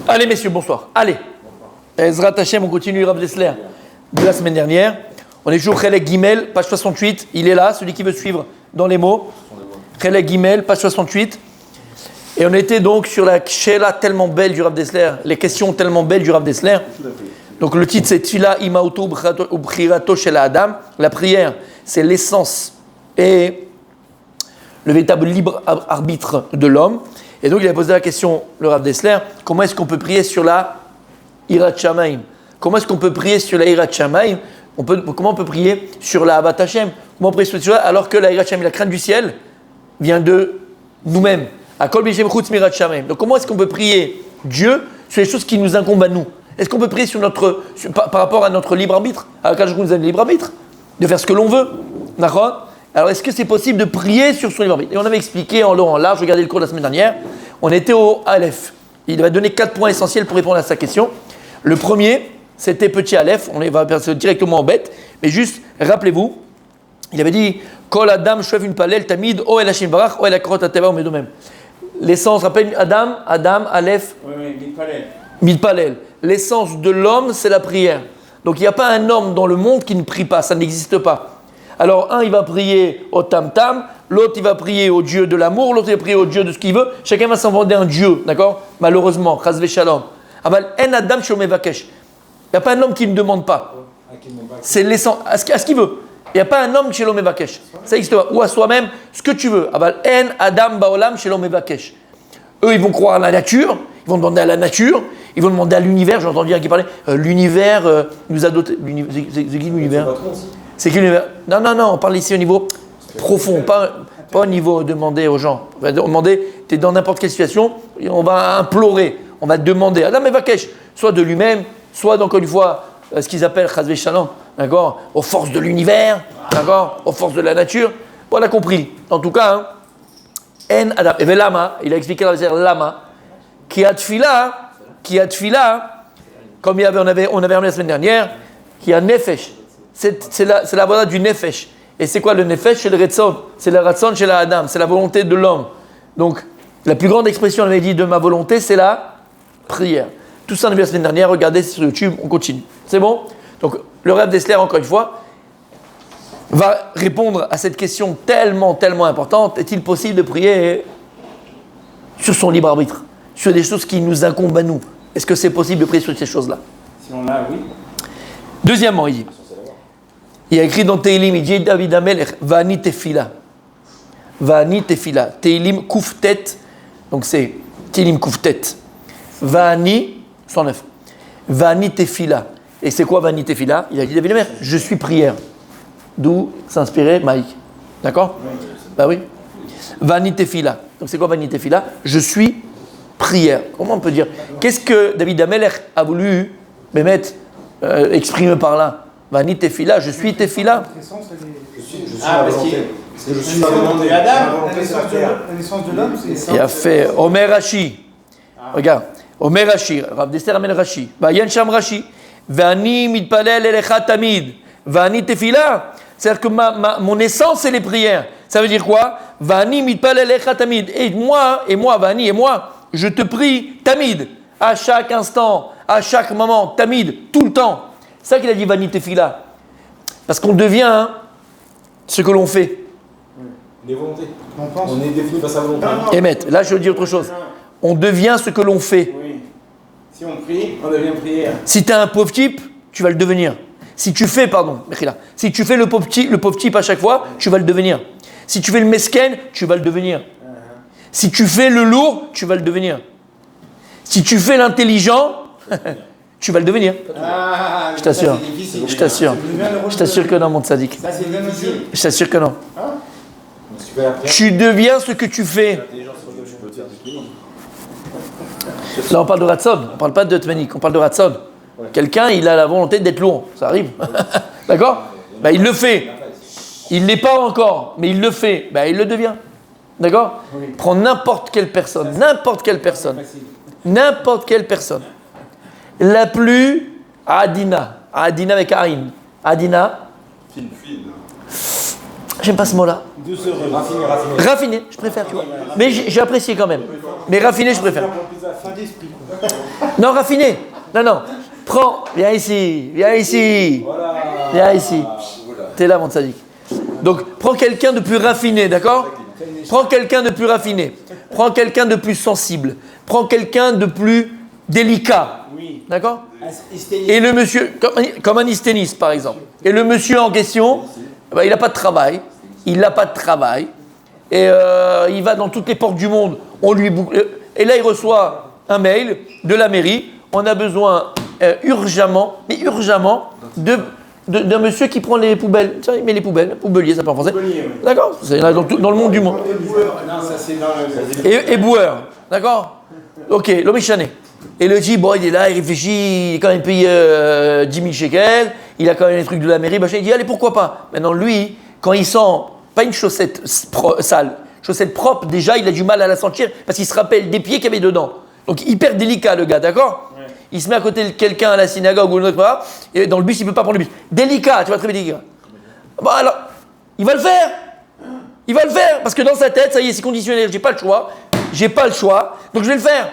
Allez messieurs, bonsoir. Allez. Ezrat Hashem, on continue Rav Dessler de la semaine dernière. On est toujours Chelek Gimel, page 68. Il est là, celui qui veut suivre dans les mots. Chelek Gimel, page 68. Et on était donc sur la Kshela tellement belle du Rav Dessler, les questions tellement belles du Rav Dessler. Donc le titre c'est Tfila Imauto Ubchirato Shel Adam. La prière, c'est l'essence et le véritable libre arbitre de l'homme. Et donc il a posé la question, le Rav Dessler, comment est-ce qu'on peut prier sur la Hirat Shamayim? Comment est-ce qu'on peut prier sur la Hirat Shamayim? Comment on peut prier sur la Avat Hashem? Comment on peut prier sur ça alors que la Hirat Shamayim, la crainte du ciel, vient de nous-mêmes? Akol B'Shem Chutz Mirat Shamayim. Donc comment est-ce qu'on peut prier Dieu sur les choses qui nous incombent à nous? Est-ce qu'on peut prier par rapport à notre libre arbitre? Alors quand je nous donne le libre arbitre, de faire ce que l'on veut. D'accord? Alors est-ce que c'est possible de prier sur son libre arbitre? Et on avait expliqué en long, en large, regardez le cours de la semaine dernière, on était au Aleph. Il va donner 4 points essentiels pour répondre à sa question. Le premier, c'était petit Aleph, on va passer directement en bête, mais juste, rappelez-vous, il avait dit Kol Adam Shoev une palel tamid o el Hashem barach o el akrot ateva o medomem. L'essence, rappelle Adam, Aleph, Mitpalel. L'essence de l'homme, c'est la prière. Donc il n'y a pas un homme dans le monde qui ne prie pas, ça n'existe pas. Alors un, il va prier au tam-tam, l'autre, il va prier au Dieu de l'amour, l'autre, il va prier au Dieu de ce qu'il veut. Chacun va s'inventer un Dieu, d'accord? Malheureusement, chas v'shalom. Aval en Adam shel mevakesh. Il n'y a pas un homme qui ne demande pas. C'est l'essence, à ce qu'il veut. Il n'y a pas un homme shel mevakesh. Ça n'existe pas. Ou à soi-même, ce que tu veux. Aval en Adam baolam shel mevakesh. Eux, ils vont croire à la nature, ils vont demander à la nature, ils vont demander à l'univers. J'ai entendu un qui parlait, l'univers nous a doté. C'est qui l'univers? C'est qui l'univers? Non, on parle ici au niveau profond, pas au niveau demander aux gens. On va demander, tu es dans n'importe quelle situation, et on va implorer, on va demander. Adam Mevakesh, soit de lui-même, soit encore une fois, ce qu'ils appellent Chaz v'Shalom, d'accord, aux forces de l'univers, d'accord, aux forces de la nature. Bon, on a compris. En tout cas, En Adam. Et bien Lama, il a expliqué la verset Lama, qui a tfila, comme on avait ramené la semaine dernière, qui a Nefesh. C'est la voie du Nefesh. Et c'est quoi le Nefesh? C'est le Retson. C'est la Ratson chez la Adam. C'est la volonté de l'homme. Donc, la plus grande expression, on avait dit, de ma volonté, c'est la prière. Tout ça, on a vu la semaine dernière. Regardez sur YouTube, on continue. C'est bon? Donc, le Rav Dessler, encore une fois, va répondre à cette question tellement importante. Est-il possible de prier sur son libre arbitre? Sur des choses qui nous incombent à nous? Est-ce que c'est possible de prier sur ces choses-là? Si on l'a, oui. Deuxièmement, il y a écrit dans Teilim, il dit David Amelech, Vani Tefila. Teilim Kouftet, donc c'est Teilim Kouftet. Vani, 109. Vani Tefila. Et c'est quoi Vani Tefila? Il a dit David Amelech, je suis prière. D'où s'inspirait Mike. D'accord? Bah oui. Vani Tefila. Donc c'est quoi Vani Tefila? Je suis prière. Comment on peut dire? Qu'est-ce que David Amelech a voulu exprimer par là? Vani Tefila, je suis Tefila. Je suis la volonté d'Adam. La naissance de l'homme, c'est. Il a fait Omer Rashi. Regarde. Omer Rashi. Rav Dessler amène Rashi. Vayen Sham Rashi. Vani mitpalel elecha tamid. Vani Tefila. C'est-à-dire que mon essence, c'est les prières. Ça veut dire quoi? Vani mitpalel elecha tamid. Et moi, Vani, je te prie tamid. À chaque instant, à chaque moment, tamid, tout le temps. C'est ça qu'il a dit Vani Tefila. Parce qu'on devient ce que l'on fait. Les volontés. On est défini par sa volonté. Émet, là je veux dire autre chose. On devient ce que l'on fait. Oui. Si on prie, on devient prière. Si tu es un pauvre type, tu vas le devenir. Si tu fais le pauvre type à chaque fois, tu vas le devenir. Si tu fais le mesken, tu vas le devenir. Si tu fais le lourd, tu vas le devenir. Si tu fais l'intelligent, tu vas le devenir. Je t'assure. Je t'assure que non, mon tzaddik. Ça, c'est difficile. Je t'assure que non. Tu deviens ce que tu fais. Là, on parle de Ratson. On ne parle pas de Tmanik. On parle de Ratson. Quelqu'un, il a la volonté d'être lourd. Ça arrive. D'accord? Il le fait. Il ne l'est pas encore, mais il le fait. Il le devient. D'accord? Prends n'importe quelle personne. La plus Adina avec Aïn. Adina. J'aime pas ce mot-là. Raffiné, je préfère, tu vois. Mais j'ai apprécié quand même. Mais raffiné, je préfère. Fin d'esprit. Non, raffiné. Non. Prends, viens ici. Viens ici. T'es là, mon tzaddik. Donc, prends quelqu'un de plus raffiné, d'accord? Prends quelqu'un de plus raffiné. Prends quelqu'un de plus sensible. Prends quelqu'un de plus délicat. D'accord? Et le monsieur, comme un hysténiste, par exemple. Et le monsieur en question, il n'a pas de travail. Il n'a pas de travail. Et il va dans toutes les portes du monde. Et là, il reçoit un mail de la mairie. On a besoin urgemment, d'un monsieur qui prend les poubelles. Tiens, il met les poubelles. Poubelier, ça parle en français. D'accord? C'est là dans le monde du monde. Non, ça c'est dans le. Et boueur. D'accord? Ok, l'homme est chané. Et le type, bon, il est là, il réfléchit, il est quand même payé 10 000 shekels, il a quand même les trucs de la mairie, machin, il dit, allez, pourquoi pas? Maintenant, lui, quand il sent, pas une chaussette sale, chaussette propre, déjà, il a du mal à la sentir parce qu'il se rappelle des pieds qu'il y avait dedans. Donc, hyper délicat, le gars, d'accord? Ouais. Il se met à côté de quelqu'un à la synagogue ou autre part, et dans le bus, il ne peut pas prendre le bus. Délicat, tu vois, très délicat. Bon, alors, il va le faire. Il va le faire, parce que dans sa tête, ça y est, c'est conditionnel, j'ai pas le choix, donc je vais le faire.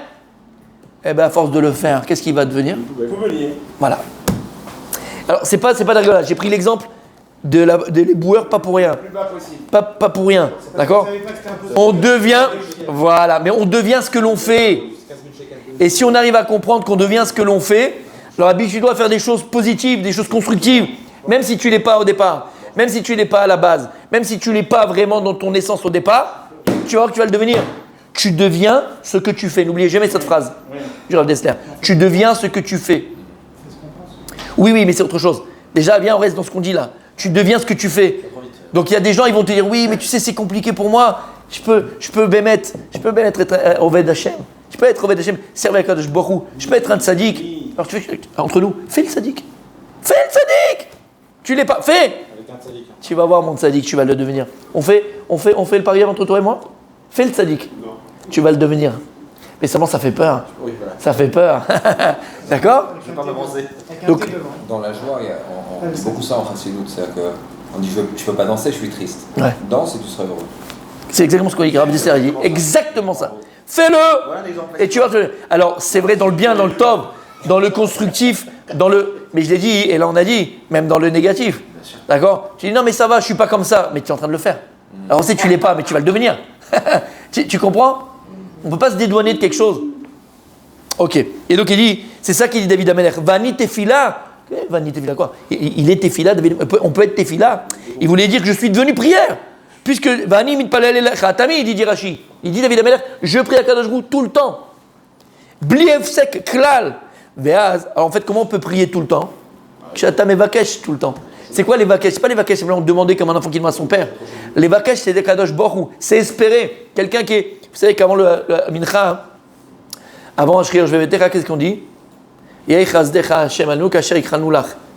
Eh bien, à force de le faire, qu'est-ce qu'il va devenir? Poubelier. Voilà. Alors, c'est pas de la rigolade. J'ai pris l'exemple des boueurs, pas pour rien. Plus bas possible. Pas pour rien, d'accord? On devient, voilà, mais on devient ce que l'on fait. Et si on arrive à comprendre qu'on devient ce que l'on fait, alors habitue-toi à faire des choses positives, des choses constructives, même si tu l'es pas au départ, même si tu l'es pas à la base, même si tu l'es pas vraiment dans ton essence au départ, tu vas voir que tu vas le devenir. Tu deviens ce que tu fais. N'oubliez jamais cette phrase. Du Rav Dessler. Tu deviens ce que tu fais. Oui, mais c'est autre chose. Déjà, viens, on reste dans ce qu'on dit là. Tu deviens ce que tu fais. Donc il y a des gens, ils vont te dire, oui, mais tu sais, c'est compliqué pour moi. Je peux bien être Oved Hashem. Je peux être Oved Hashem, servir à Kadosh Baruch Hu. Je peux être un tzaddik. Alors tu fais, entre nous, fais le tzaddik. Fais le tzaddik. Tu l'es pas. Fais. Tu vas voir mon tzaddik, tu vas le devenir. On fait le pari entre toi et moi. Fais le tzaddik. Tu vas le devenir. Mais seulement ça fait peur. Oui, voilà. Ça fait peur. D'accord? Je ne vais pas m'avancer. Donc, dans la joie, on dit beaucoup ça en chassidoute. C'est-à-dire qu'on dit je ne peux pas danser, je suis triste. Ouais. Danse et tu seras heureux. C'est exactement ce qu'on dit. Rav Dessler dit. Exactement ça. Fais-le. Voilà un exemple. Et tu vas te... Alors, c'est vrai dans le bien, dans le tov, dans le constructif, dans le... Mais je l'ai dit, et là on a dit, même dans le négatif. D'accord? Tu dis non mais ça va, je ne suis pas comme ça. Mais tu es en train de le faire. Alors on sait que tu ne l'es pas, mais tu vas le devenir. Tu comprends? On ne peut pas se dédouaner de quelque chose. Ok. Et donc il dit, c'est ça qu'il dit David Amelech. Vani tefila. Vani tefila quoi? Il est tefila, David, on peut être tefila. Il voulait dire que je suis devenu prière. Puisque Vani mitpalel elecha atami, il dit Rashi. Il dit David Amelech, je prie à Kadosh Baruch Hu tout le temps. Bli efsek klal. Veaz. Alors en fait, comment on peut prier tout le temps? Kshatam evakesh tout le temps. C'est quoi les vakesh? C'est pas les vakesh, c'est vraiment demander comme un enfant qui demande à son père. Les vakesh, c'est des Kadosh Baruch Hu. C'est espérer. Quelqu'un qui est... Vous savez qu'avant le mincha, avant Ashriya Shvevetecha, qu'est-ce qu'on dit?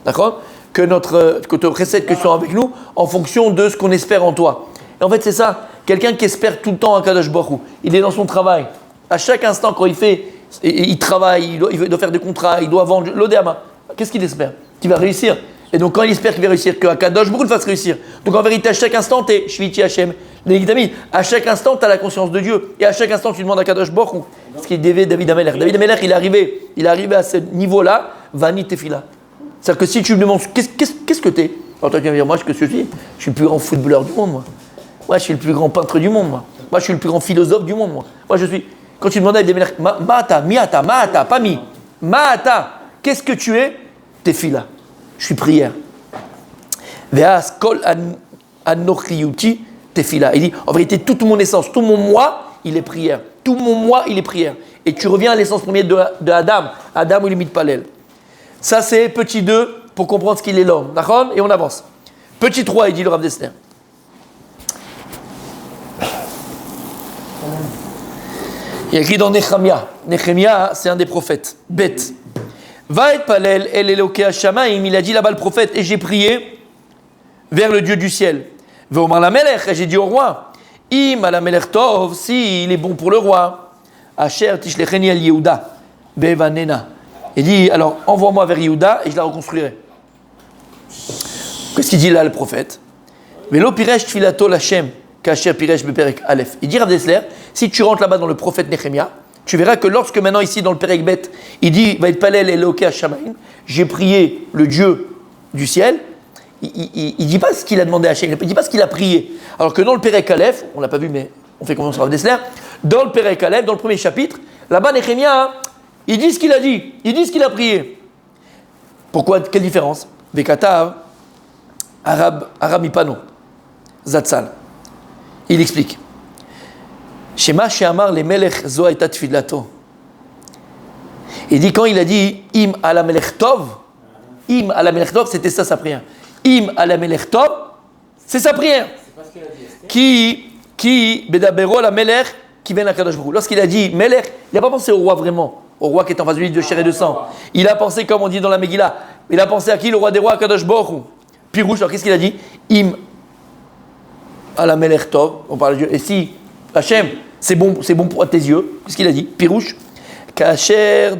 D'accord? Que notre recette que soit avec nous en fonction de ce qu'on espère en toi. Et en fait, c'est ça. Quelqu'un qui espère tout le temps un Kadosh Baruch Hu. Il est dans son travail. À chaque instant, quand il travaille, il doit faire des contrats, il doit vendre l'odéama. Qu'est-ce qu'il espère? Qu'il va réussir. Et donc, quand il espère qu'il va réussir, que Kadosh Baruch Hu le fasse réussir. Donc, en vérité, à chaque instant, tu es Shviti Hashem. À chaque instant, tu as la conscience de Dieu. Et à chaque instant, tu demandes à Kadosh Baruch Hu. Ce qui est David Amelech. David Amelech, il est arrivé à ce niveau-là, Vani Tefila. C'est-à-dire que si tu me demandes, qu'est-ce que tu es? Alors, toi, tu vas me dire, moi, ce que je suis le plus grand footballeur du monde, moi. Moi, je suis le plus grand peintre du monde, moi. Moi, je suis le plus grand philosophe du monde, moi. Moi, je suis. Quand tu demandes à David Amelech, Ma'ata, pas mi. Ma'ata, qu'est-ce que tu es? Tefila. Je suis prière. Ve'as kol anochiyuti tefila. Il dit, en vérité, toute mon essence, tout mon moi, il est prière. Tout mon moi, il est prière. Et tu reviens à l'essence première de Adam. Adam ou limite palel. Ça, c'est petit 2 pour comprendre ce qu'il est l'homme. D'accord? Et on avance. Petit 3, il dit le Rav Dessler. Il y a écrit dans Nehemia. Nehemia, c'est un des prophètes. Bête. Va être palel, el Eloké Hashamaim, il a dit là-bas le prophète, et j'ai prié vers le Dieu du ciel. Ve'omar la melech, et j'ai dit au roi, im ala melech tov, si il est bon pour le roi, asher tishlecheni al Yehuda, bevanena. Il dit, alors envoie-moi vers Yehuda et je la reconstruirai. Qu'est-ce qu'il dit là le prophète? Velo piresh tfilato l'Hashem, kasher piresh beperek aleph. Il dit Rav Dessler, si tu rentres là-bas dans le prophète Nehemia, tu verras que lorsque maintenant ici dans le Perek Bet, il dit va être palel eloke hashamayim, j'ai prié le Dieu du ciel, il dit pas ce qu'il a demandé à Hachem, il dit pas ce qu'il a prié. Alors que dans le Perek Aleph, on l'a pas vu mais on fait confiance à Rav Dessler, dans le Perek Aleph, dans le premier chapitre, là-bas Nehemia, il dit ce qu'il a dit, il dit ce qu'il a prié. Pourquoi? Quelle différence? Vekatav, Aramipano, Zatzal. Il explique. Shema Sheamar le Melech Zo Aita Tfilato. Il dit quand il a dit Im ala Melech Tov, Im ala Melech Tov, c'était ça sa prière. Im ala Melech Tov, c'est sa prière. Qui Bedabero la Melech qui vient à Kadosh Baruch Hu. Lorsqu'il a dit Melech, il n'a pas pensé au roi vraiment, au roi qui est en face de lui de chair et de sang. Il a pensé, comme on dit dans la Megillah, il a pensé à qui? Le roi des rois, Kadosh Baruch Hu. Pirouche, alors qu'est-ce qu'il a dit? Im ala Melech Tov, on parle de Dieu. Et si Hachem, c'est bon pour tes yeux. Qu'est-ce qu'il a dit? Pirouche. Kasher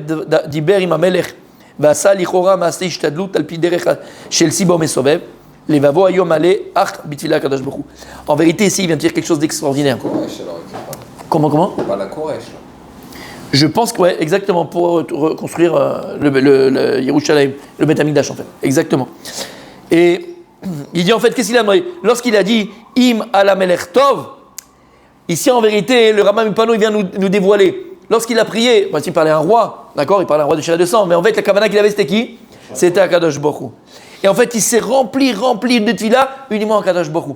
diber im hamelech v'asa lichora ma'aseh ishtadlut al pi derech shel sibo mesovev levavo hayom ale ach bitfila kadosh baruch hu. En vérité, ici, il vient de dire quelque chose d'extraordinaire. Comment? Pas la Koresh. Je pense que, ouais, exactement, pour reconstruire le Yerushalayim, le Beth Amikdash, en fait. Exactement. Et il dit, en fait, qu'est-ce qu'il a demandé? Lorsqu'il a dit im ala melech tov, ici, en vérité, le Rambam Mipano, il vient nous dévoiler. Lorsqu'il a prié, il parlait à un roi, d'accord? Il parlait à un roi de chair et de sang, mais en fait, la kavana qu'il avait, c'était qui? C'était Akadosh Baruch Hu. Et en fait, il s'est rempli de tefila uniquement à Akadosh Baruch Hu.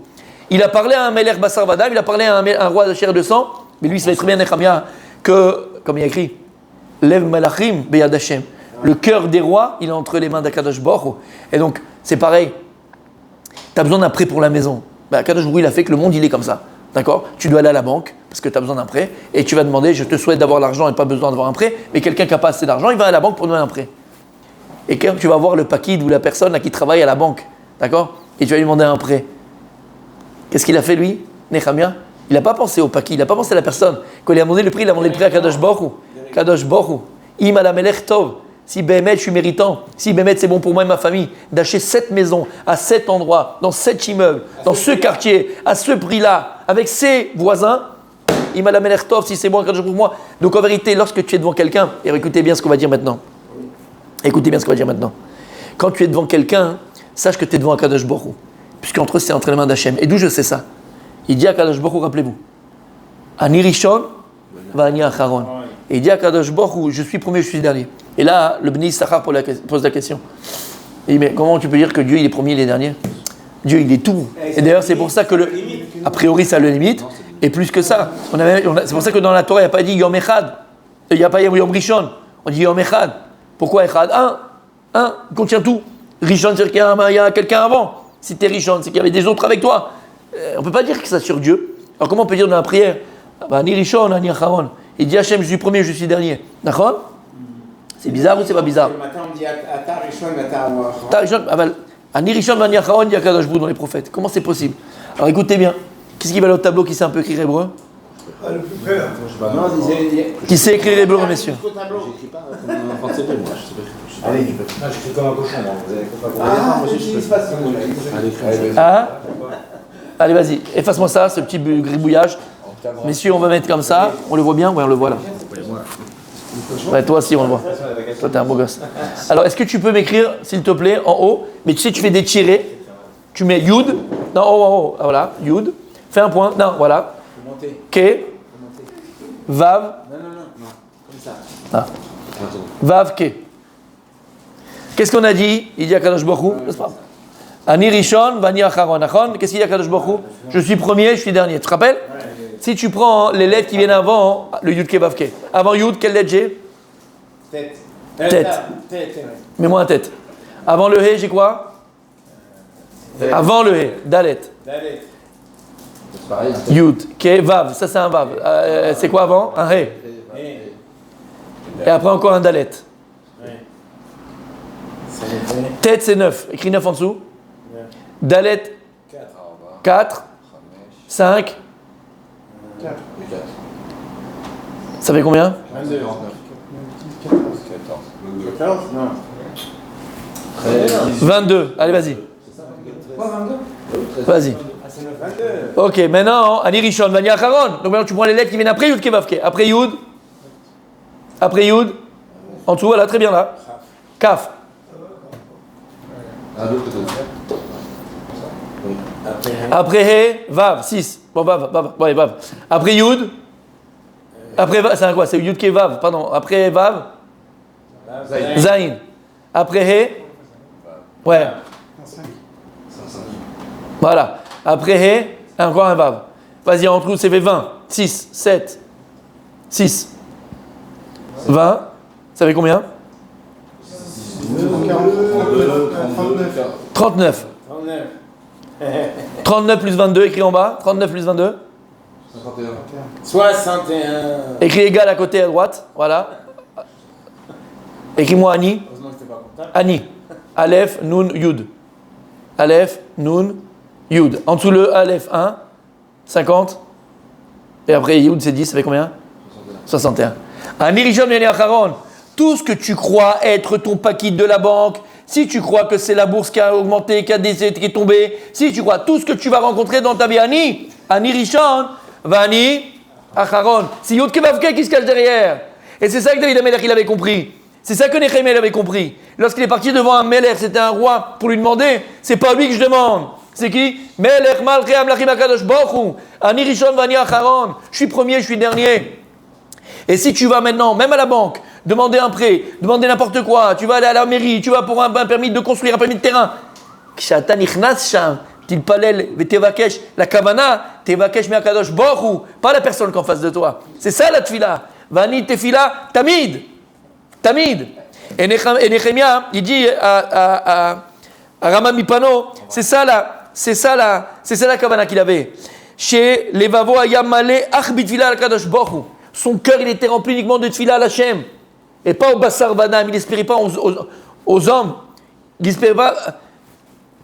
Il a parlé à un Melech Basar Vadam, il a parlé à un roi de chair et de sang, mais lui, il savait très bien, Nehemia, que, comme il y a écrit, Lev Malachim Beyad Hashem, le cœur des rois, il est entre les mains d'Akadosh Baruch Hu. Et donc, c'est pareil, tu as besoin d'un prêt pour la maison. Akadosh Baruch Hu, il a fait que le monde, il est comme ça. D'accord? Tu dois aller à la banque parce que tu as besoin d'un prêt et tu vas demander, je te souhaite d'avoir l'argent et pas besoin d'avoir un prêt, mais quelqu'un qui n'a pas assez d'argent, il va à la banque pour demander un prêt. Et quand tu vas voir le paquid ou la personne là, qui travaille à la banque, d'accord? Et tu vas lui demander un prêt. Qu'est-ce qu'il a fait lui, Nehemia? Il n'a pas pensé au paquid, il n'a pas pensé à la personne. Quand il a demandé le prix, il a demandé le prêt à Kadosh Baruch Hu. Kadosh Baruch Hu. Im ala melech tov. Si Béhémet, je suis méritant, si Béhémet, c'est bon pour moi et ma famille, d'acheter 7 maisons à 7 endroits, dans 7 immeubles, dans ce quartier, à ce prix-là, avec ses voisins, il m'a la melech tov, si c'est bon pour moi. Donc en vérité, lorsque tu es devant quelqu'un, et écoutez bien ce qu'on va dire maintenant. Écoutez bien ce qu'on va dire maintenant. Quand tu es devant quelqu'un, sache que tu es devant un Kadosh Baruch Hu, puisqu'entre eux, c'est entre les mains d'Hachem. Et d'où je sais ça? Il dit à Kadosh Baruch Hu, rappelez-vous, Ani Rishon, va Ani Acharon. Et il dit à Kadosh Baruch Hu, je suis premier, je suis dernier. Et là, le Bnei Issachar pose la question. Il dit, mais comment tu peux dire que Dieu, il est premier, il est dernier? Dieu, il est tout. Et d'ailleurs, c'est pour ça que, a priori, ça le limite. Et plus que ça, c'est pour ça que dans la Torah, il n'y a pas dit Yom Echad. Il n'y a pas Yom Rishon. On dit Yom Echad. Pourquoi Echad? Un, contient tout. Rishon, c'est qu'il y a quelqu'un avant. Si tu es Rishon, c'est qu'il y avait des autres avec toi. On ne peut pas dire que ça sur Dieu. Alors comment on peut dire dans la prière? Ni Rishon, ni Acharon. Il dit Hachem, je suis premier, je suis dernier. D'accord? C'est bizarre ou c'est pas bizarre? Le matin, on dit Ata Rishon, Ata Acharon. Ata Rishon, Ani Rishon, Ani Acharon, il y a Kadosh Baruch Hu dans les prophètes. Comment c'est possible? Alors écoutez bien. Qu'est-ce qui va au tableau qui sait un peu écrire hébreu? Le plus près là. Non, Qui sait écrire hébreu, messieurs? J'écris pas comme un français moi. Allez, J'écris comme un cochon, moi. Vous avez compris quoi? ah, je sais pas si Allez, Hein? Allez, vas-y, efface-moi ça, ce petit gribouillage. Messieurs, on va mettre comme ça. On le voit bien? Ouais, on le voit là. Ouais, toi aussi, on le voit. Toi, t'es un beau gosse. Alors, est-ce que tu peux m'écrire, s'il te plaît, en haut? Mais tu sais, tu fais des tirés. Tu mets Yud. Non, en haut. Ah, voilà, Yud. Fais un point. Non, voilà. Ke. Vav. Non, comme ça. Ah. Vav, Ke. Qu'est-ce qu'on a dit? Il dit à Kadosh Baruch Hu, n'est-ce pas? Ani Rishon, Vani Acharon. Qu'est-ce qu'il dit à Kadosh Baruch Hu? Je suis premier, je suis dernier. Tu te rappelles? Si tu prends les lettres qui viennent avant le Yud Ke Vav Ke. Avant Yud, quelle lettre j'ai? Tête. Tête. Tête. Mets-moi un tête. Avant le He, j'ai quoi? Avant le He, Dalet. Dalet. C'est pareil. Yud, Ke, Vav. Ça, c'est un Vav. C'est quoi avant? Un He. Et après, encore un Dalet. Tête, c'est 9. Écris 9 en dessous. Dalet, 4. 5. Ça fait combien? 14, non. 22. Allez, vas-y. Quoi, 22? Vas-y. 22. Ok, maintenant, Ani Rishon, Vani Acharon. Donc maintenant, tu prends les lettres qui viennent après Yud Kevavke. Après Yud. Après Yud. En dessous, voilà, très bien là. Kaf. Ah, l'autre côté. Donc, après, Après He, Vav, 6. Bon, Vav. Ouais, Vav. Après Yud. Après Vav, c'est quoi? C'est Yud Kevav, pardon. Après Vav. Zain. Après He. Ouais. Voilà. Après He, encore un Vav. Vas-y, en tout, c'est fait 20. 6, 7, 6. 20. Ça fait combien? 39. 39. 39 plus 22, écrit en bas. 39 plus 22. 61. Écrit égal à côté à droite. Voilà. Écris-moi Ani. Heureusement que c'était pas comptable. Ani. Aleph, Nun, Yud. Aleph, Nun, Yud. En dessous le Aleph 1, 50. Et après Yud, c'est 10, ça fait combien? 61. Ani Rishon Veni Acharon. Tout ce que tu crois être ton paquet de la banque, si tu crois que c'est la bourse qui a augmenté, qui est tombée, si tu crois tout ce que tu vas rencontrer dans ta vie, Ani Rishon Veni Acharon. C'est Yud Kevavke qui se cache derrière. Et c'est ça que David HaMelech il avait compris. C'est ça que Nehemiah avait compris. Lorsqu'il est parti devant un Melech, c'était un roi, pour lui demander, c'est pas lui que je demande. C'est qui? Melech Malchei Amlachim HaKadosh Baruch Hu. Ani Rishon Vani Acharon. Je suis premier, je suis dernier. Et si tu vas maintenant, même à la banque, demander un prêt, demander n'importe quoi, tu vas aller à la mairie, tu vas pour un permis de construire, un permis de terrain. Kshe'ata nichnas sham, tilpalel vetevakesh, la kavana, tevakesh me'akadosh baruch hu, pas la personne qu'en face de toi. C'est ça la tefila. Vani tefila tamid. Tamid. Et Nehemiah, il dit à Rama Mipano, c'est ça la kavana qu'il avait. Chez Levavo Ayam Malé Ach Bitfila al-Kadosh Baruch Hu. Son cœur, il était rempli uniquement de tefila à l'Hachem. Et pas au Bassar Vanam. Il n'espérait pas aux hommes. Il n'espérait pas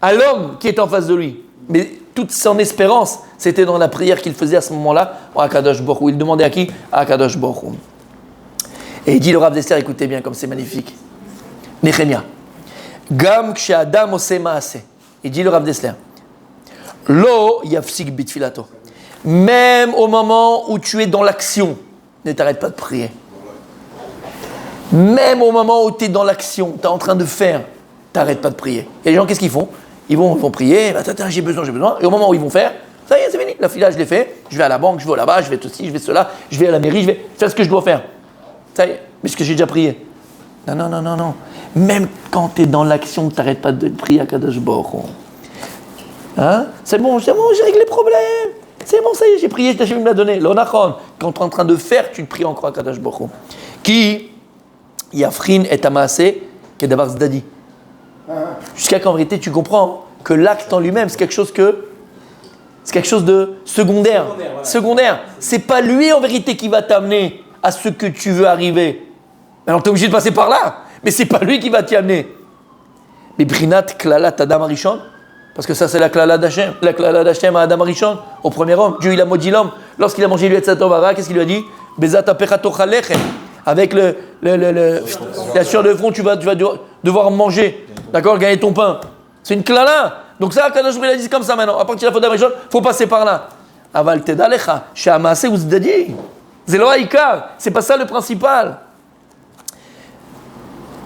à l'homme qui est en face de lui. Mais toute son espérance, c'était dans la prière qu'il faisait à ce moment-là, à Kadosh Baruch Hu. Il demandait à qui? À Kadosh Baruch Hu. Et il dit le Rav Dessler, écoutez bien comme c'est magnifique. Nehemiah. Gam kshe adam ose maase. Il dit le Rav Dessler. Lo yafsik bitfilato. Même au moment où tu es dans l'action, ne t'arrête pas de prier. Même au moment où tu es dans l'action, tu es en train de faire, t'arrêtes pas de prier. Et les gens, qu'est-ce qu'ils font? Ils vont prier, attends, j'ai besoin. Et au moment où ils vont faire, ça y est, c'est fini. La fila, je l'ai fait. Je vais à la banque, je vais là-bas, je vais ceci, je vais cela, je vais à la mairie, je vais faire ce que je dois faire. Ça y est, mais ce que j'ai déjà prié. Non. Même quand tu es dans l'action, tu n'arrêtes pas de prier à Kadosh Baruch Hu. Hein? C'est bon, j'ai réglé les problèmes. C'est bon, ça y est, j'ai prié, Hachem me l'a donné. L'onachon. Quand tu es en train de faire, tu te pries encore à Kadosh Baruch Hu. Qui yafrin et amassé, qui est d'avoir zdadi. Jusqu'à qu'en vérité, tu comprends que l'acte en lui-même, c'est quelque chose de secondaire. Voilà. Secondaire. C'est pas lui en vérité qui va t'amener à ce que tu veux arriver. Alors tu es obligé de passer par là, mais c'est pas lui qui va t'y amener. Mais Brinat Klalat Adam Arishon, parce que ça c'est la Klalat d'Hachem, à Adam Arishon, au premier homme. Dieu il a maudit l'homme. Lorsqu'il a mangé l'huile de Tovara, qu'est-ce qu'il lui a dit? Bezat apechato chalechem. Avec la sueur de front, tu vas devoir manger. D'accord? Gagner ton pain. C'est une Klala. Donc ça, Kadosh Baruch Hu a dit comme ça maintenant. À partir de la faute d'Adam Arishon, il faut passer par là. Aval tedalecha, she'amase uzdadi. C'est lo haïkar. C'est pas ça le principal.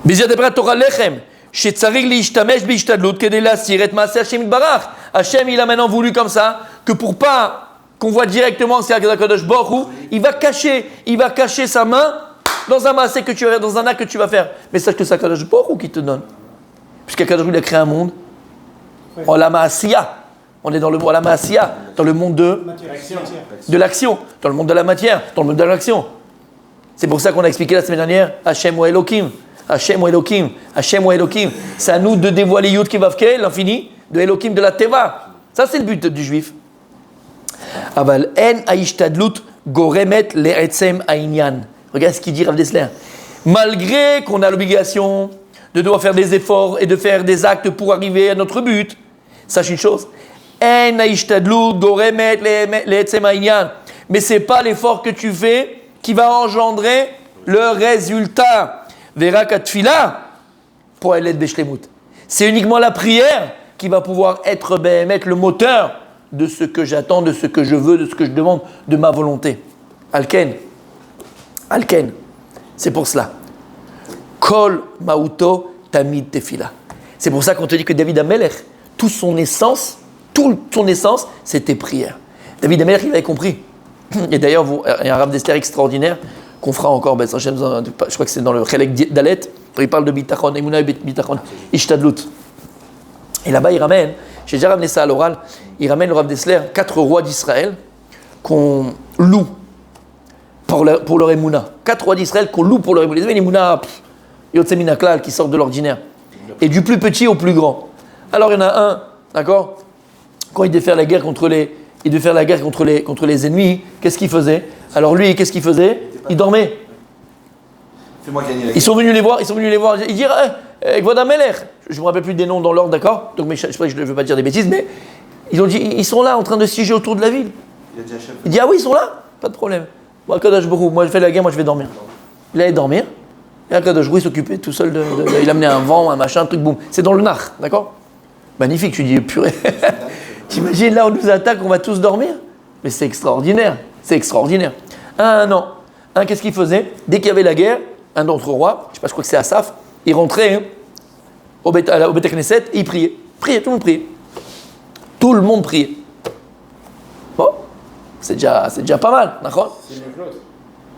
Bezat apechato chalechem. שצריך להשתמש בהשתדלות כדי להסיר את מעשה השם יתברך. Hachem, il a maintenant voulu comme ça, que pour pas qu'on voit directement que c'est Akadosh Baruch Hu, il va cacher sa main dans un maasé que tu vas faire, dans un acte que tu vas faire. Mais sache que c'est Akadosh Baruch Hu qui te donne. Puisqu'Akadosh Baruch Hu a créé un monde, Olam Ha'asiya. On est dans le Olam Ha'asiya, dans le monde de l'action, dans le monde de la matière, dans le monde de l'action. C'est pour ça qu'on a expliqué la semaine dernière, Hachem ou Elohim. Hachem ou Elohim, Hachem ou Elohim. C'est à nous de dévoiler Yud Kevavke, l'infini, de Elohim, de la Teva. Ça, c'est le but du juif. Aval en aishtadlut goremet le'etzem ha'inyan. Regarde ce qu'il dit Rav Dessler. Malgré qu'on a l'obligation de devoir faire des efforts et de faire des actes pour arriver à notre but, sache une chose. En aishtadlut goremet le'etzem ha'inyan. Mais c'est pas l'effort que tu fais qui va engendrer le résultat. Verak atfila pour aller beshlemut. C'est uniquement la prière qui va pouvoir être le moteur de ce que j'attends, de ce que je veux, de ce que je demande, de ma volonté. Alken. C'est pour cela. Kol mauto tamid tefila. C'est pour ça qu'on te dit que David Amelech, toute son essence, c'était prière. David Amelech, il avait compris. Et d'ailleurs, il y a un Rav d'Esther extraordinaire qu'on fera encore, je crois que c'est dans le Chelek Dalet, il parle de Bitachon, Emunah Bitachon, Ishtadlut. Et là-bas, il ramène, j'ai déjà ramené ça à l'oral, il ramène le Rav d'Esther, 4 rois d'Israël qu'on loue pour leur Emunah. 4 rois d'Israël qu'on loue pour leur Emunah. Les Emunah, Yotze Minaklal, qui sortent de l'ordinaire. Et du plus petit au plus grand. Alors il y en a un, d'accord, quand il devait faire la guerre contre les ennemis, qu'est-ce qu'il faisait? Alors lui, qu'est-ce qu'il faisait? Il dormait. Fais-moi gagner la Ils sont venus les voir, ils dirent Kvod Amelech. Je ne me rappelle plus des noms dans l'ordre, d'accord? Donc je ne veux pas dire des bêtises, mais ils ont dit, ils sont là en train de siéger autour de la ville. Il dit, ah oui, ils sont là? Pas de problème. Moi, Kadosh Baruch, moi je fais la guerre, moi je vais dormir. Il allait dormir. Et Kadosh Baruch s'occupait tout seul il amenait un vent, un machin, un truc, boum. C'est dans le Nar, d'accord? Magnifique, je dis, purée. T'imagines, là on nous attaque, on va tous dormir? Mais c'est extraordinaire, non. Qu'est-ce qu'il faisait? Dès qu'il y avait la guerre, un d'entre rois, je sais pas, je crois que c'est Asaph, il rentrait au Beth Knesset et il priait. Tout le monde priait. Tout le monde priait. Bon, c'est déjà pas mal, d'accord? C'est mieux que l'autre.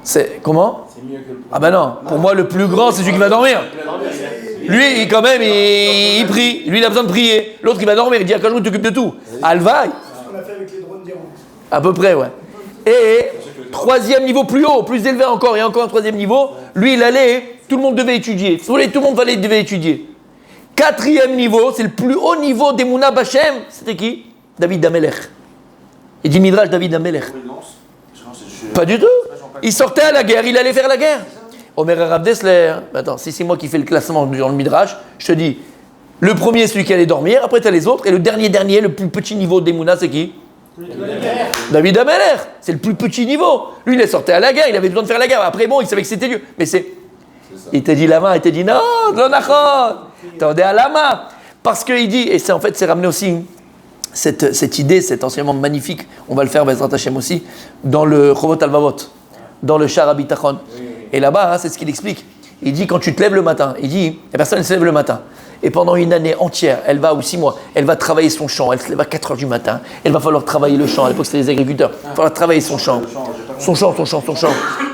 C'est comment? C'est mieux que le. Ah ben non, pour moi le plus grand c'est celui qui va dormir. Lui, quand même, il prie. Lui, il a besoin de prier. L'autre, il va dormir. Il dit, Akash Baruch t'occupe de tout. Alvaï. Ce qu'on a fait avec les drones d'Iran. À peu près, ouais. Et troisième niveau plus haut, plus élevé encore, et encore un troisième niveau. Lui, il allait, tout le monde devait étudier. Tout le monde devait étudier. Quatrième niveau, c'est le plus haut niveau d'Emunah Bachem. C'était qui? David Amelech. Il dit Midrash David Amelech. Pas du tout. Il sortait à la guerre, il allait faire la guerre. Omer Rav Dessler, attends, si c'est moi qui fais le classement dans le Midrash, je te dis, le premier, celui qui allait dormir, après tu as les autres, et le dernier, le plus petit niveau d'Emunah, c'est qui? David Amelech, c'est le plus petit niveau. Lui, il est sorti à la guerre, il avait besoin de faire la guerre. Après, bon, il savait que c'était Dieu. Mais il t'a dit lama, il t'a dit non, non, attendez à lama. Parce qu'il dit, et c'est ramené aussi cette idée, cet enseignement magnifique, on va le faire, Bezrat Hashem aussi, dans le Chovot Alvavot, dans le Shar HaBitachon. Et là-bas, c'est ce qu'il explique. Il dit, quand tu te lèves le matin, il dit, la personne elle se lève le matin, et pendant une année entière, ou 6 mois, elle va travailler son champ, elle se lève à 4h du matin, il va falloir travailler le champ, à l'époque c'était les agriculteurs, il va falloir travailler son champ. Son champ.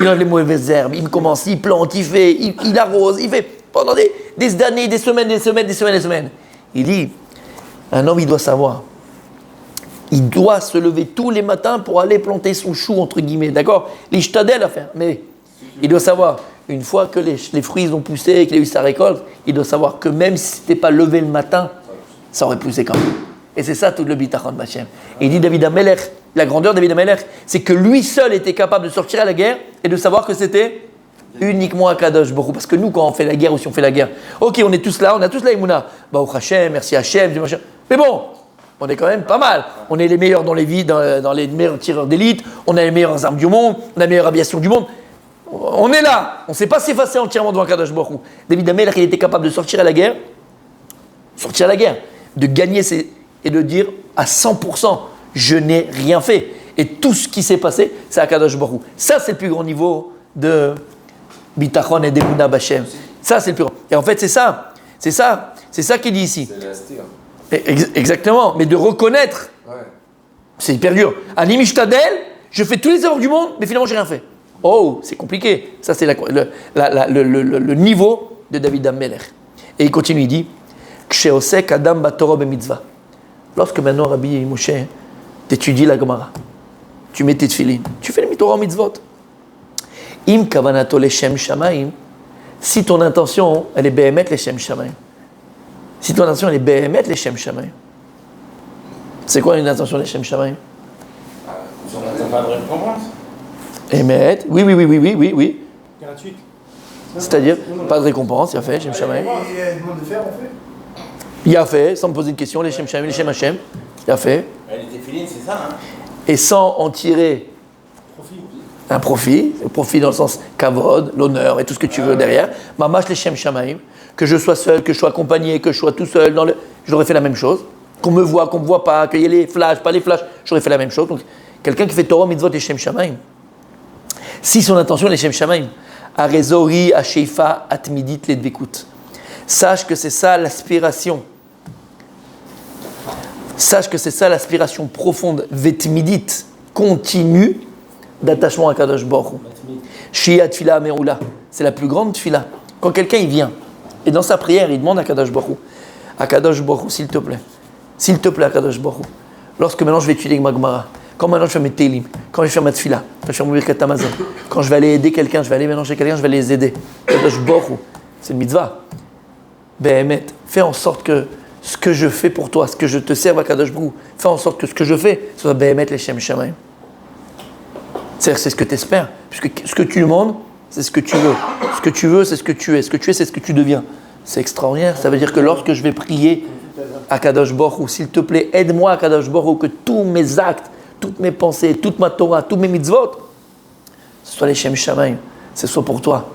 Il enlève les mauvaises herbes, il commence, il plante, il fait, il arrose, il fait, pendant des années, des semaines. Il dit, un homme, il doit savoir, il doit se lever tous les matins pour aller planter son chou, entre guillemets, d'accord? L'ishtadel à faire, mais il doit savoir, une fois que les fruits ont poussé et qu'il a eu sa récolte, il doit savoir que même si ce n'était pas levé le matin, ça aurait poussé quand même. Et c'est ça tout le bitachon Bachem. Il dit David Amelech, la grandeur de David Amelech, c'est que lui seul était capable de sortir à la guerre et de savoir que c'était uniquement à Kadosh Baruch. Parce que nous, quand on fait la guerre ou si on fait la guerre, ok, on est tous là, on a tous la Emouna. Baruch Hashem, merci Hashem, mais bon, on est quand même pas mal. On est les meilleurs dans les meilleurs tireurs d'élite, on a les meilleures armes du monde, on a la meilleure aviation du monde. On est là, on ne s'est pas s'effacer entièrement devant Kadosh Baruch Hu. David Amelech, il était capable de sortir à la guerre, de gagner et de dire à 100%, je n'ai rien fait. Et tout ce qui s'est passé, c'est à Kadosh Baruch Hu. Ça, c'est le plus grand niveau de Bitachon et d'Emunah Bachem. Ça, c'est le plus grand. Et en fait, c'est ça qu'il dit ici. C'est la Exactement, mais de reconnaître, c'est hyper dur. Ani Mishtadel, je fais tous les efforts du monde, mais finalement, j'ai rien fait. Oh, c'est compliqué. Ça, c'est le niveau de David Amelech. Et il continue, il dit Ksheosek Adam Batoro Bemitzvah. Lorsque maintenant, Rabbi Moshe, t'étudies la Gemara, tu mets tes tefilin, tu fais les Torah mitzvot. Im Kavanato Leshem Shamaim, si ton intention, elle est Behemet Leshem Shamaim. Si ton intention, elle est Behemet Leshem Shamaim. C'est quoi une intention Leshem Shamaim? On n'attend pas de récompense. Émet, oui. Gratuite. C'est-à-dire, pas de récompense, il a fait, Shem Shamaim. Il y a une demande de faire, en fait. Il a fait, sans me poser de questions, les Shem Shamaim, les Shem Hashem. Il a fait. Elle était filine, c'est ça, hein? Et sans en tirer un profit dans le sens kavod, l'honneur et tout ce que tu veux derrière. Mamash les Shem Shamaim, que je sois seul, que je sois accompagné, que je sois tout seul, j'aurais fait la même chose. qu'on me me voit pas, qu'il y ait les flashs, pas les flashs, j'aurais fait la même chose. Donc, quelqu'un qui fait Torah, Mitzvot et Shem Shamaim, si son intention est Shem Shamaim, Arezori, Asheifa, Atmidit, Ledvekut, sache que c'est ça l'aspiration. Sache que c'est ça l'aspiration profonde, Vetmidit, continue, d'attachement à Kadosh Baruch Hu. Shia Tfila Ameroula, c'est la plus grande Tfila. Quand quelqu'un il vient, et dans sa prière, il demande à Kadosh Baruch Hu, s'il te plaît, à Kadosh Baruch Hu, lorsque maintenant je vais étudier ma Gemara, quand maintenant je fais mes Télim, quand je vais faire ma Tfila, quand je vais faire mon Birkat Hamazon, quand je vais aller aider quelqu'un, je vais aller maintenant chez quelqu'un, je vais les aider. Kadosh Baruch Hu, c'est une mitzvah. Behemet, fais en sorte que ce que je fais pour toi, ce que je te serve à Kadosh Baruch Hu, fais en sorte que ce que je fais soit Behemet les Shem Shamaim. C'est-à-dire, c'est ce que tu espères, puisque ce que tu demandes, c'est ce que tu veux. Ce que tu veux, c'est ce que tu es. Ce que tu es, c'est ce que tu deviens. C'est extraordinaire. Ça veut dire que lorsque je vais prier à Kadosh Baruch Hu, s'il te plaît, aide-moi à Kadosh Baruch Hu, que tous mes actes, toutes mes pensées, toute ma Torah, tous mes mitzvot, ce soit les Shem Shamaim, ce soit pour toi.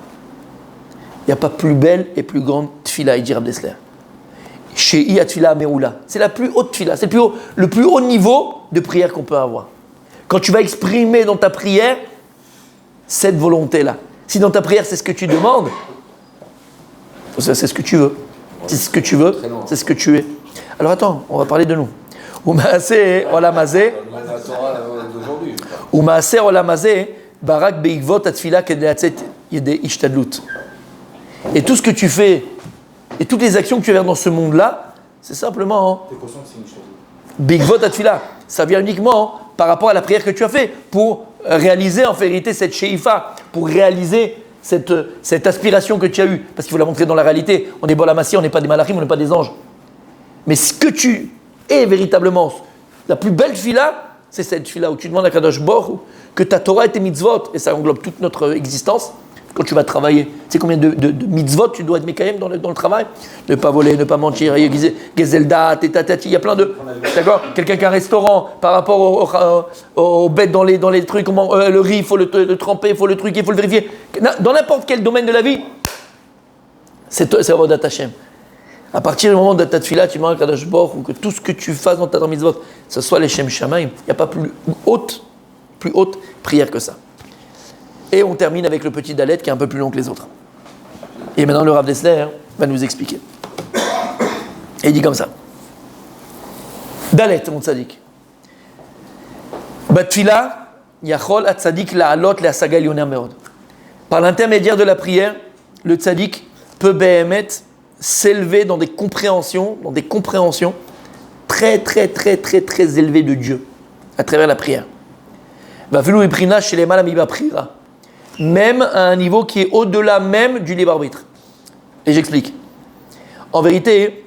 Il n'y a pas plus belle et plus grande tfila, il dit Rav Dessler. Shei Atfila Ameroula. C'est la plus haute tfila, c'est le plus haut niveau de prière qu'on peut avoir. Quand tu vas exprimer dans ta prière cette volonté-là. Si dans ta prière c'est ce que tu demandes, c'est ce que tu veux. Si c'est ce que tu veux, c'est ce que tu es. Alors attends, on va parler de nous. Umaaseh olamazeh. Umaaseh olamazeh barak beikvot atfila kedelatzet yede ishtadlut. Et tout ce que tu fais, et toutes les actions que tu vas faire dans ce monde-là, c'est simplement T'es conscient que c'est une chose. beikvot atfila. Ça vient uniquement par rapport à la prière que tu as fait pour réaliser en vérité cette sheifa, pour réaliser cette aspiration que tu as eue. Parce qu'il faut la montrer dans la réalité. On est Bolamassi, on n'est pas des malachim, on n'est pas des anges. Mais ce que tu es véritablement, la plus belle fila, c'est cette fila où tu demandes à Kadosh Baruch Hu que ta Torah et tes mitzvot, et ça englobe toute notre existence, quand tu vas travailler. Tu sais combien de mitzvot tu dois être mékaïm dans le travail? Ne pas voler, ne pas mentir, gezeldat, il y a plein de... D'accord? Quelqu'un qui a un restaurant, par rapport aux bêtes dans les trucs, le riz, il faut le tremper, il faut le truc, il faut le vérifier. Dans n'importe quel domaine de la vie, c'est Avodat Hashem. À partir du moment de ta tefila, tu demandes à Kadosh Baruch Hu que tout ce que tu fasses dans ta mitzvot, ce soit les Shem Shamaim. Il n'y a pas plus haute prière que ça. Et on termine avec le petit Dalet qui est un peu plus long que les autres. Et maintenant le Rav Dessler va nous expliquer. Et il dit comme ça. Dalet, mon tzaddik. Batfila, yachol at tzaddik la'alot le'asaga elyoner meod. Par l'intermédiaire de la prière, le tzaddik peut behemet s'élever dans des compréhensions très très très très très élevées de Dieu à travers la prière. Vafilu iprina shelema la miba prira. Même à un niveau qui est au-delà même du libre arbitre. Et j'explique. En vérité,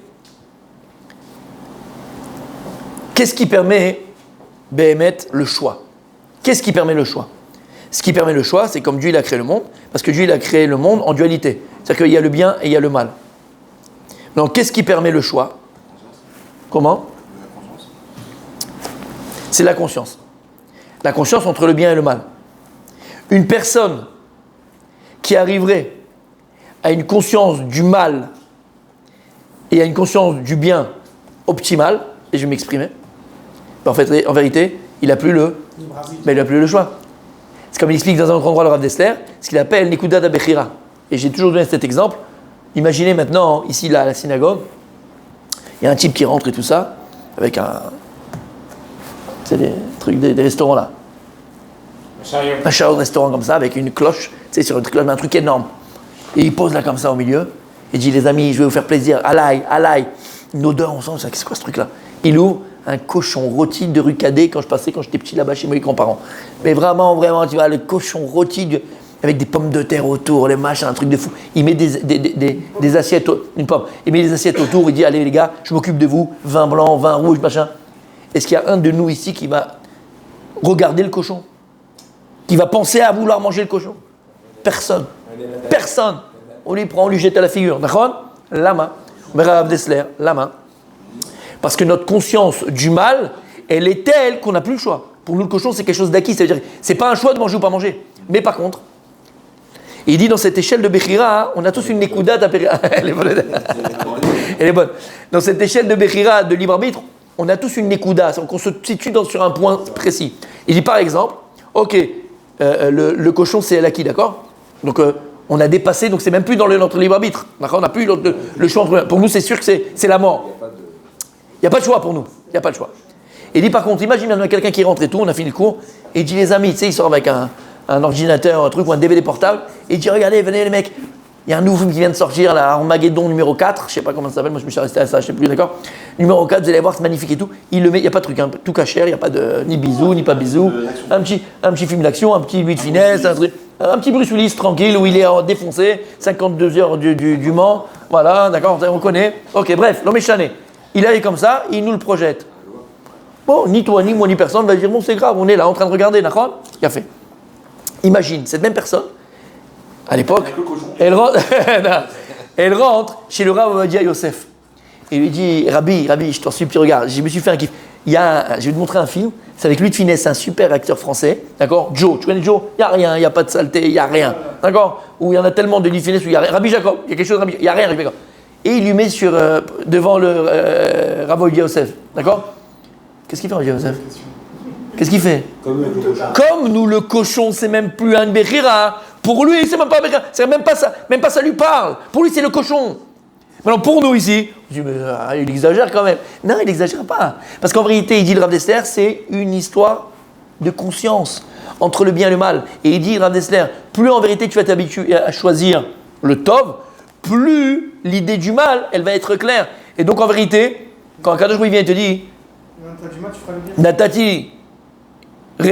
qu'est-ce qui permet Behemet le choix? Qu'est-ce qui permet le choix? Ce qui permet le choix, c'est comme Dieu il a créé le monde, parce que Dieu il a créé le monde en dualité. C'est-à-dire qu'il y a le bien et il y a le mal. Donc qu'est-ce qui permet le choix? Comment? C'est la conscience. La conscience entre le bien et le mal. Une personne qui arriverait à une conscience du mal et à une conscience du bien optimale, et je vais m'exprimer, en vérité, il n'a plus le choix. C'est comme il explique dans un autre endroit le Rav Dessler, ce qu'il appelle Nekudat HaBechira. Et j'ai toujours donné cet exemple. Imaginez maintenant, ici, là, à la synagogue, il y a un type qui rentre et tout ça, avec des trucs, des restaurants là. Un chariot de restaurant comme ça, avec une cloche, tu sais, sur une cloche, un truc énorme. Et il pose là comme ça au milieu, et dit, les amis, je vais vous faire plaisir, alaï, une odeur, on sent, c'est quoi ce truc-là? Il ouvre un cochon rôti de rue Cadet, quand j'étais petit là-bas chez mes grands-parents. Mais vraiment, tu vois, le cochon rôti, avec des pommes de terre autour, les machins, un truc de fou. Il met des assiettes, une pomme, il met des assiettes autour, il dit, allez les gars, je m'occupe de vous, vin blanc, vin rouge, machin. Est-ce qu'il y a un de nous ici qui va regarder le cochon? Qui va penser à vouloir manger le cochon? Personne. On lui jette à la figure. D'accord? Lama. Rav Dessler, lama. Parce que notre conscience du mal, elle est telle qu'on n'a plus le choix. Pour nous, le cochon, c'est quelque chose d'acquis. C'est-à-dire, c'est pas un choix de manger ou pas manger. Mais par contre, il dit dans cette échelle de Bechira, on a tous une Nekudat à Bechira. Elle est bonne. Dans cette échelle de Bechira, de libre arbitre, on a tous une nekuda, donc on se situe sur un point précis. Il dit par exemple, ok, le cochon c'est Elaki, d'accord? Donc on a dépassé, donc c'est même plus dans notre libre arbitre, d'accord? On n'a plus le choix entre. Pour nous, c'est sûr que c'est la mort. Il n'y a pas de choix pour nous, il n'y a pas de choix. Il dit par contre, imagine maintenant quelqu'un qui rentre et tout, on a fini le cours, et il dit les amis, tu sais, il sort avec un ordinateur, un truc ou un DVD portable, et il dit regardez, venez les mecs, il y a un nouveau film qui vient de sortir, là, Armageddon numéro 4, je sais pas comment ça s'appelle, moi je me suis resté à ça, je sais plus, d'accord? Numéro 4, vous allez voir, c'est magnifique et tout. Il le met, il n'y a pas de truc, hein, tout cachère, il n'y a pas de ni bisous, ni pas bisous. Un petit film d'action, un petit Louis de Finesse, un petit Bruce Willis tranquille où il est défoncé, 52 heures du Mans, voilà, d'accord, on connaît. Ok, bref, l'homme est chané. Il est comme ça, il nous le projette. Bon, ni toi, ni moi, ni personne va dire bon, c'est grave, on est là en train de regarder, d'accord? Il a fait. Imagine, cette même personne, à l'époque, elle rentre chez le Rav Ovadia Yosef. Et lui dit Rabbi, je t'en supplie, regarde, je me suis fait un kiff. Je vais te montrer un film, c'est avec Louis de Finesse, c'est un super acteur français, d'accord? Joe, tu connais Joe? Il n'y a rien, il n'y a pas de saleté, il n'y a rien, d'accord? Où il y en a tellement de Louis de Finesse où il y a rien. Rabbi Jacob, il y a quelque chose, il n'y a rien, Rabbi Jacob. Et il lui met devant le Rav Ovadia Yosef, d'accord? Qu'est-ce qu'il fait, Rav Yosef? Qu'est-ce qu'il fait? Comme nous, le cochon, c'est même plus un Bechira. Pour lui, c'est même pas Bechira. C'est même pas ça lui parle. Pour lui, c'est le cochon. Maintenant, pour nous ici, on dit, mais il exagère quand même. Non, il n'exagère pas. Parce qu'en vérité, il dit le Rav Dessler, c'est une histoire de conscience entre le bien et le mal. Et il dit, Rav Dessler, plus en vérité tu vas t'habituer à choisir le Tov, plus l'idée du mal, elle va être claire. Et donc, en vérité, quand un Kadosh Baruch Hu vient et te dit, Natati, je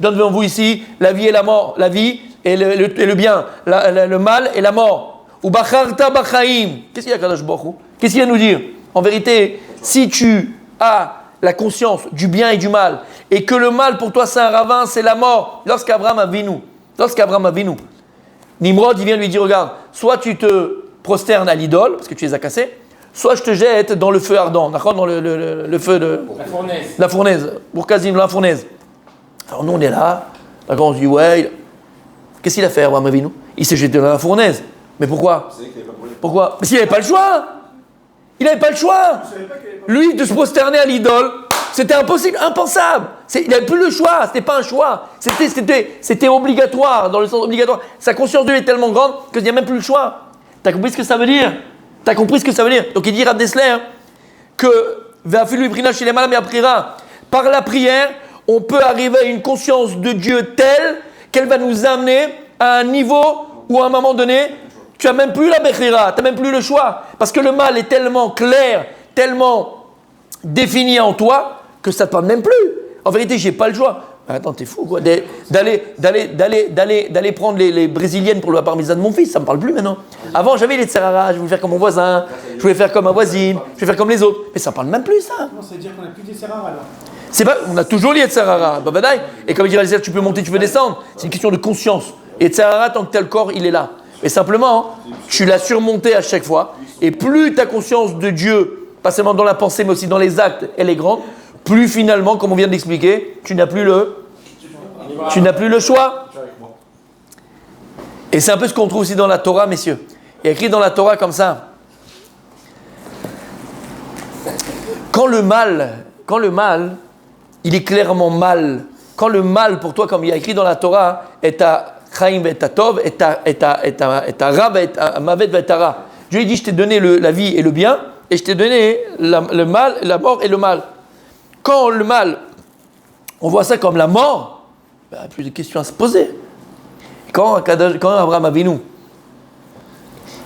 donne devant vous ici la vie et la mort, la vie et le bien, le mal et la mort. Qu'est-ce qu'il y a, Kadosh Baruch Hu? Qu'est-ce qu'il y a à nous dire? En vérité, si tu as la conscience du bien et du mal, et que le mal pour toi c'est un ravin, c'est la mort, lorsqu'Abraham a vu nous, Nimrod il vient lui dire regarde, soit tu te prosternes à l'idole, parce que tu les as cassés, soit je te jette dans le feu ardent, d'accord, dans le feu de la fournaise, Bourkazim, la fournaise. Alors nous on est là, d'accord, on se dit ouais, qu'est-ce qu'il a fait Abraham Avinu? Il s'est jeté dans la fournaise. Mais pourquoi? Pourquoi? Parce qu'il n'avait pas le choix. Il n'avait pas le choix. Lui de se prosterner à l'idole, c'était impossible, impensable. Il n'avait plus le choix, c'était pas un choix. C'était obligatoire, dans le sens obligatoire. Sa conscience de lui est tellement grande qu'il n'y a même plus le choix. T'as compris ce que ça veut dire? T'as compris ce que ça veut dire? Donc il dit Rav Dessler que par la prière, on peut arriver à une conscience de Dieu telle qu'elle va nous amener à un niveau où à un moment donné, tu n'as même plus la Bechira, tu n'as même plus le choix. Parce que le mal est tellement clair, tellement défini en toi que ça ne te parle même plus. En vérité, j'ai pas le choix. Attends, t'es fou quoi? D'aller prendre les brésiliennes pour le parmesan de mon fils, ça me parle plus maintenant. Avant, j'avais les tsarara, je voulais faire comme mon voisin, je voulais faire comme ma voisine, je voulais faire comme les autres. Mais ça me parle même plus ça. Non, ça veut dire qu'on n'a plus des tsarara alors. C'est pas, on a toujours les tsarara, et comme il dit, tu peux monter, tu peux descendre. C'est une question de conscience. Et tsarara, tant que tu as le corps, il est là. Mais simplement, tu l'as surmonté à chaque fois. Et plus ta conscience de Dieu, pas seulement dans la pensée, mais aussi dans les actes, elle est grande, plus finalement, comme on vient de l'expliquer, tu n'as plus le choix. Et c'est un peu ce qu'on trouve aussi dans la Torah, messieurs. Il y a écrit dans la Torah comme ça. Quand le mal, il est clairement mal. Quand le mal pour toi, comme il y a écrit dans la Torah, est à Chaim et à Tov, est à Ra, est à Mavet et à Ra. Dieu dit, je t'ai donné la vie et le bien, et je t'ai donné le mal, la mort et le mal. Quand le mal, on voit ça comme la mort, il n'y a plus de questions à se poser. Quand Abraham Avinu,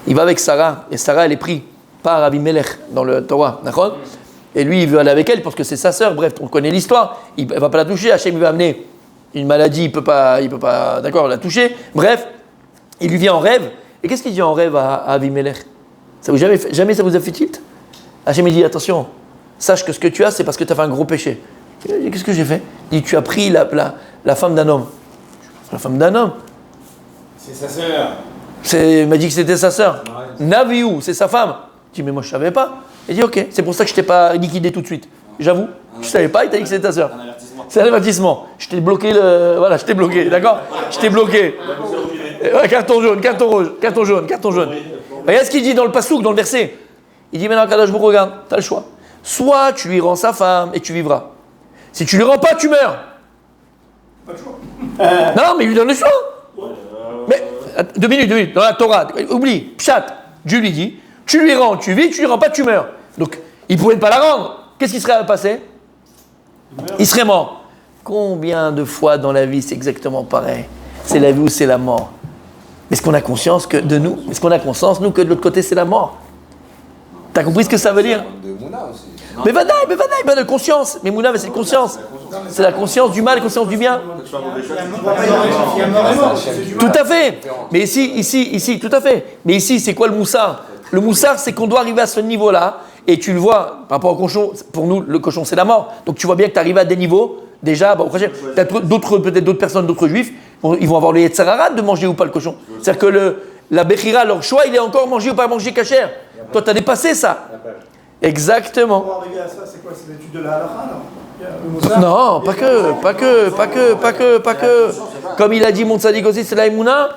il va avec Sarah, et Sarah elle est prise par Abimelech dans le Torah, d'accord? Et lui il veut aller avec elle parce que c'est sa sœur, bref, on connaît l'histoire, il ne va pas la toucher, Hachem il va amener une maladie, il peut pas, d'accord, la toucher, bref, il lui vient en rêve, et qu'est-ce qu'il dit en rêve à Abimelech? Jamais ça vous a fait tilt? Hachem il dit attention, sache que ce que tu as c'est parce que tu as fait un gros péché. Il dit qu'est-ce que j'ai fait? Il dit tu as pris la femme d'un homme. La femme d'un homme? C'est sa sœur. Il m'a dit que c'était sa sœur. Naviou, c'est sa femme. Il dit mais moi je savais pas. Il dit ok, c'est pour ça que je t'ai pas liquidé tout de suite. J'avoue, je savais pas, il t'a dit que c'était ta sœur. C'est un avertissement. Je t'ai bloqué voilà, je t'ai bloqué, d'accord? Je t'ai bloqué. Ouais, carton jaune. Regarde ce qu'il dit dans le pasouk, dans le verset. Il dit maintenant, Kadosh Baruch Hu, regarde, tu as le choix. Soit tu lui rends sa femme et tu vivras. Si tu lui rends pas, tu meurs. Pas de choix. Non, mais il lui donne le choix. Mais, 2 minutes, dans la Torah, oublie, Pshat, Dieu lui dit, tu lui rends, tu vis, tu lui rends pas, tu meurs. Donc, il ne pouvait pas la rendre. Qu'est-ce qui serait passé? Il serait mort. Combien de fois dans la vie c'est exactement pareil? C'est la vie ou c'est la mort? Est-ce qu'on a conscience que de nous? Est-ce qu'on a conscience, nous, que de l'autre côté c'est la mort? T'as compris ce que ça veut dire? De Mouna aussi. Mais vadaï, pas de conscience. Mais Mouna, c'est conscience. C'est la conscience du mal, la conscience du bien. Il y a mort et mort. C'est du Tout mal. à fait. Mais ici, tout à fait. Mais ici, c'est quoi le moussard? Le moussard, c'est qu'on doit arriver à ce niveau-là. Et tu le vois, par rapport au cochon, pour nous, le cochon, c'est la mort. Donc tu vois bien que tu arrives à des niveaux. Déjà, peut-être d'autres personnes, d'autres juifs, ils vont avoir le Yetzer Hara de manger ou pas le cochon. C'est-à-dire que la Bechira, leur choix, il est encore manger ou pas manger cachère. Toi, tu as dépassé ça. Exactement. Pour arriver à ça, c'est quoi? C'est l'étude de la halakha, non? Il y a le moussard. Non, pas que. Comme il a dit mon tzaddik aussi, c'est la Emouna.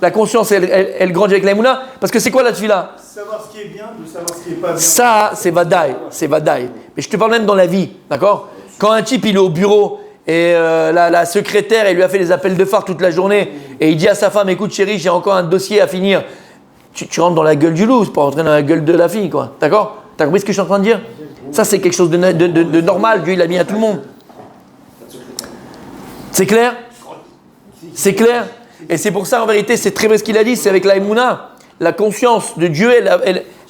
La conscience, elle grandit avec la Emouna. Parce que c'est quoi la tefila? Savoir ce qui est bien, de savoir ce qui est pas bien. Ça, c'est vadaï. Mais je te parle même dans la vie, d'accord? Quand un type, il est au bureau et la secrétaire, elle lui a fait des appels de phare toute la journée et il dit à sa femme, écoute chérie, j'ai encore un dossier à finir. Tu rentres dans la gueule du loup, c'est pas rentrer dans la gueule de la fille, quoi. D'accord? T'as compris ce que je suis en train de dire? Ça, c'est quelque chose de normal. Dieu, il l'a mis à tout le monde. C'est clair? C'est clair? Et c'est pour ça, en vérité, c'est très vrai ce qu'il a dit, c'est avec la Emouna. La conscience de Dieu,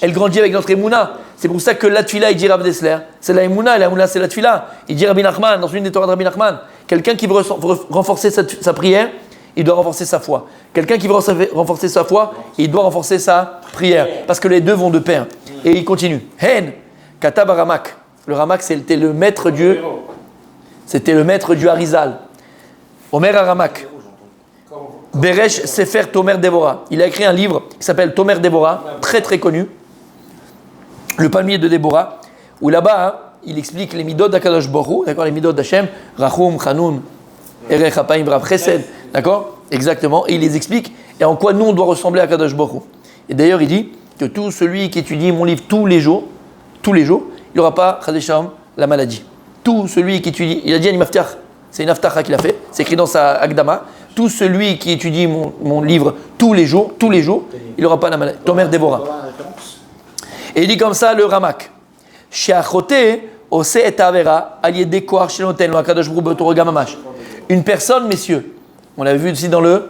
elle grandit avec notre Emouna. C'est pour ça que la Tfila, il dit Rav Dessler, c'est la Emouna, et la Emouna, c'est la Tfila. Il dit Rabbi Nachman, dans une des Torahs de Rabbi Nachman, quelqu'un qui veut renforcer sa prière, il doit renforcer sa foi. Quelqu'un qui veut renforcer sa foi, il doit renforcer sa prière. Parce que les deux vont de pair. Et il continue. Hen, Katab Ramak. Le Ramak, c'était le maître Dieu. C'était le maître du Harizal. Omer Aramak. Beresh Sefer Tomer Déborah. Il a écrit un livre qui s'appelle Tomer Déborah, très très connu. Le palmier de Déborah. Où là-bas, il explique les midot d'Akadosh Baruch Hu, d'accord, les midot d'Hachem, Rachum, Chanoun, Erech Hapaim, Vrav Chesed, d'accord, exactement. Et il les explique et en quoi nous on doit ressembler à Akadosh Baruch Hu. Et d'ailleurs, il dit que tout celui qui étudie mon livre tous les jours, il n'aura pas, Chadesham, la maladie. Tout celui qui étudie, il a dit un Imaftiach, c'est une aftacha qu'il a fait, c'est écrit dans sa Agdama. Tout celui qui étudie mon livre tous les jours, il n'aura pas la maladie. Tomer Déborah. Et il dit comme ça le Ramak. Une personne, messieurs, on l'avait vu aussi dans le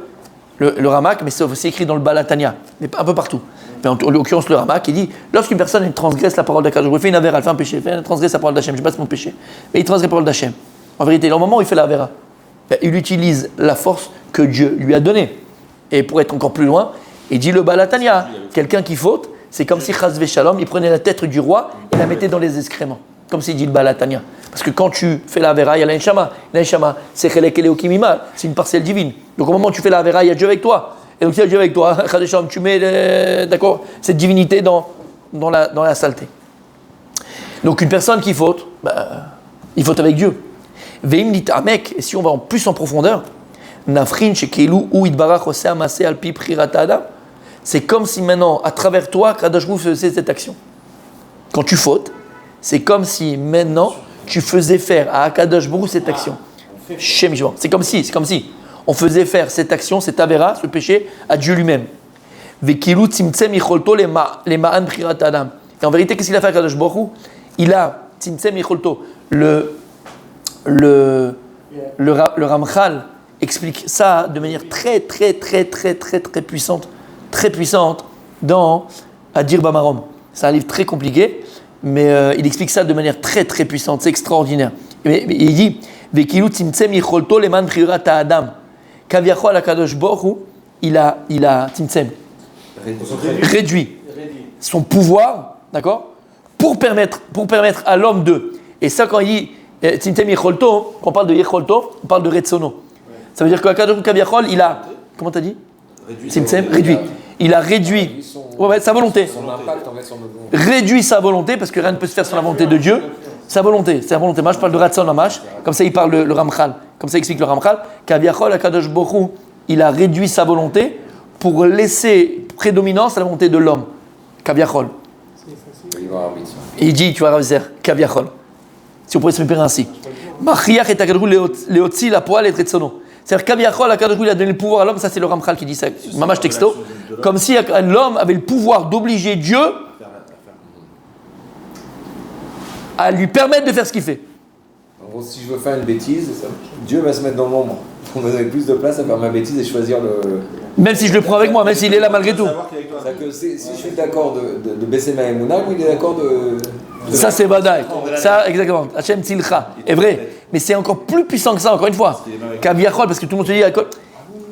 Ramak, mais c'est aussi écrit dans le Balatania, mais un peu partout. Mais en l'occurrence, le Ramak, il dit lorsqu'une personne elle transgresse la parole d'Akadosh Baruch Hu, fait une avéra, elle fait un péché, elle transgresse la parole d'Hachem, je ne sais pas c'est mon péché, mais il transgresse la parole d'Hachem. En vérité, au moment où il fait la avéra, il utilise la force que Dieu lui a donnée. Et pour être encore plus loin, il dit le Balatania, quelqu'un qui faute, c'est comme si Chaz Veshalom, il prenait la tête du roi et la mettait dans les excréments. Comme s'il dit le Balatania. Parce que quand tu fais la avéra, il y a l'Enshama. L'Enshama, c'est Chelek Eleokimima, c'est une parcelle divine. Donc au moment où tu fais la avéra, il y a Dieu avec toi. Et donc, s'il y a Dieu avec toi, tu mets cette divinité dans la saleté. Donc, une personne qui faute, il faute avec Dieu. Veim dit Amek, et si on va en plus en profondeur, Nafrin Shekelu ou Idbarach Ose Amase Alpi Prirata Adam, c'est comme si maintenant, à travers toi, Kadosh Baruch Hu faisait cette action. Quand tu fautes, c'est comme si maintenant, tu faisais faire à Kadosh Baruch Hu cette action. Shem Yishmor. C'est comme si on faisait faire cette action, cette avéra, ce péché, à Dieu lui-même. Vekilu tzimtzem yicholto le ma'an prirata adam. Et en vérité, qu'est-ce qu'il a fait à Kadosh Baruch Hu? Il a tzimtzem yicholto. Le Ramchal explique ça de manière très puissante dans Adir Bamarom. C'est un livre très compliqué, mais il explique ça de manière très puissante, c'est extraordinaire. Mais il dit Vekilu tzimtzem yicholto le ma'an prirata adam. Kaviachol Akadosh Baruch Hu, il a tzimtzem, réduit son pouvoir, d'accord, pour permettre à l'homme de. Et ça, quand il dit tzimtzem yicholto, quand on parle de yicholto, on parle de retsono. Ça veut dire qu'Akadosh Baruch Hu Kaviachol, il a, comment t'as dit? Tzimtzem, réduit. Il a réduit sa volonté. Son impact en fait sur notre monde. Réduit sa volonté, parce que rien ne peut se faire sans la volonté de Dieu. Sa volonté, c'est la volonté. Moi, je parle de Ratson Amash, comme ça il parle le Ramchal. Comme ça il explique le Ramchal. Kaviachol Akadosh Baruch Hu, il a réduit sa volonté pour laisser prédominance à la volonté de l'homme. Kaviachol. C'est facile. libre arbitre. Et il dit, tu vois, Rav Zer, Kaviachol. Si on pourrait se mépriser ainsi. Machiach et Akadosh Leotzi la poêle et Tretsono. C'est-à-dire Kaviachol, Akadosh il a donné le pouvoir à l'homme, ça c'est le Ramchal qui dit ça, Mamash texto. Comme si l'homme avait le pouvoir d'obliger Dieu à lui permettre de faire ce qu'il fait. En gros, si je veux faire une bêtise, Dieu va se mettre dans l'ombre. On va donner plus de place à faire ma bêtise et choisir le. Même si je le prends avec moi, même s'il est là malgré tout. C'est-à-dire que si je suis d'accord de baisser ma émouna, ou il est d'accord de. Ça c'est Badaï. Ça, exactement. Hachem Tzilcha. Est vrai. Mais c'est encore plus puissant que ça, encore une fois. Kaviachol, parce que tout le monde se dit.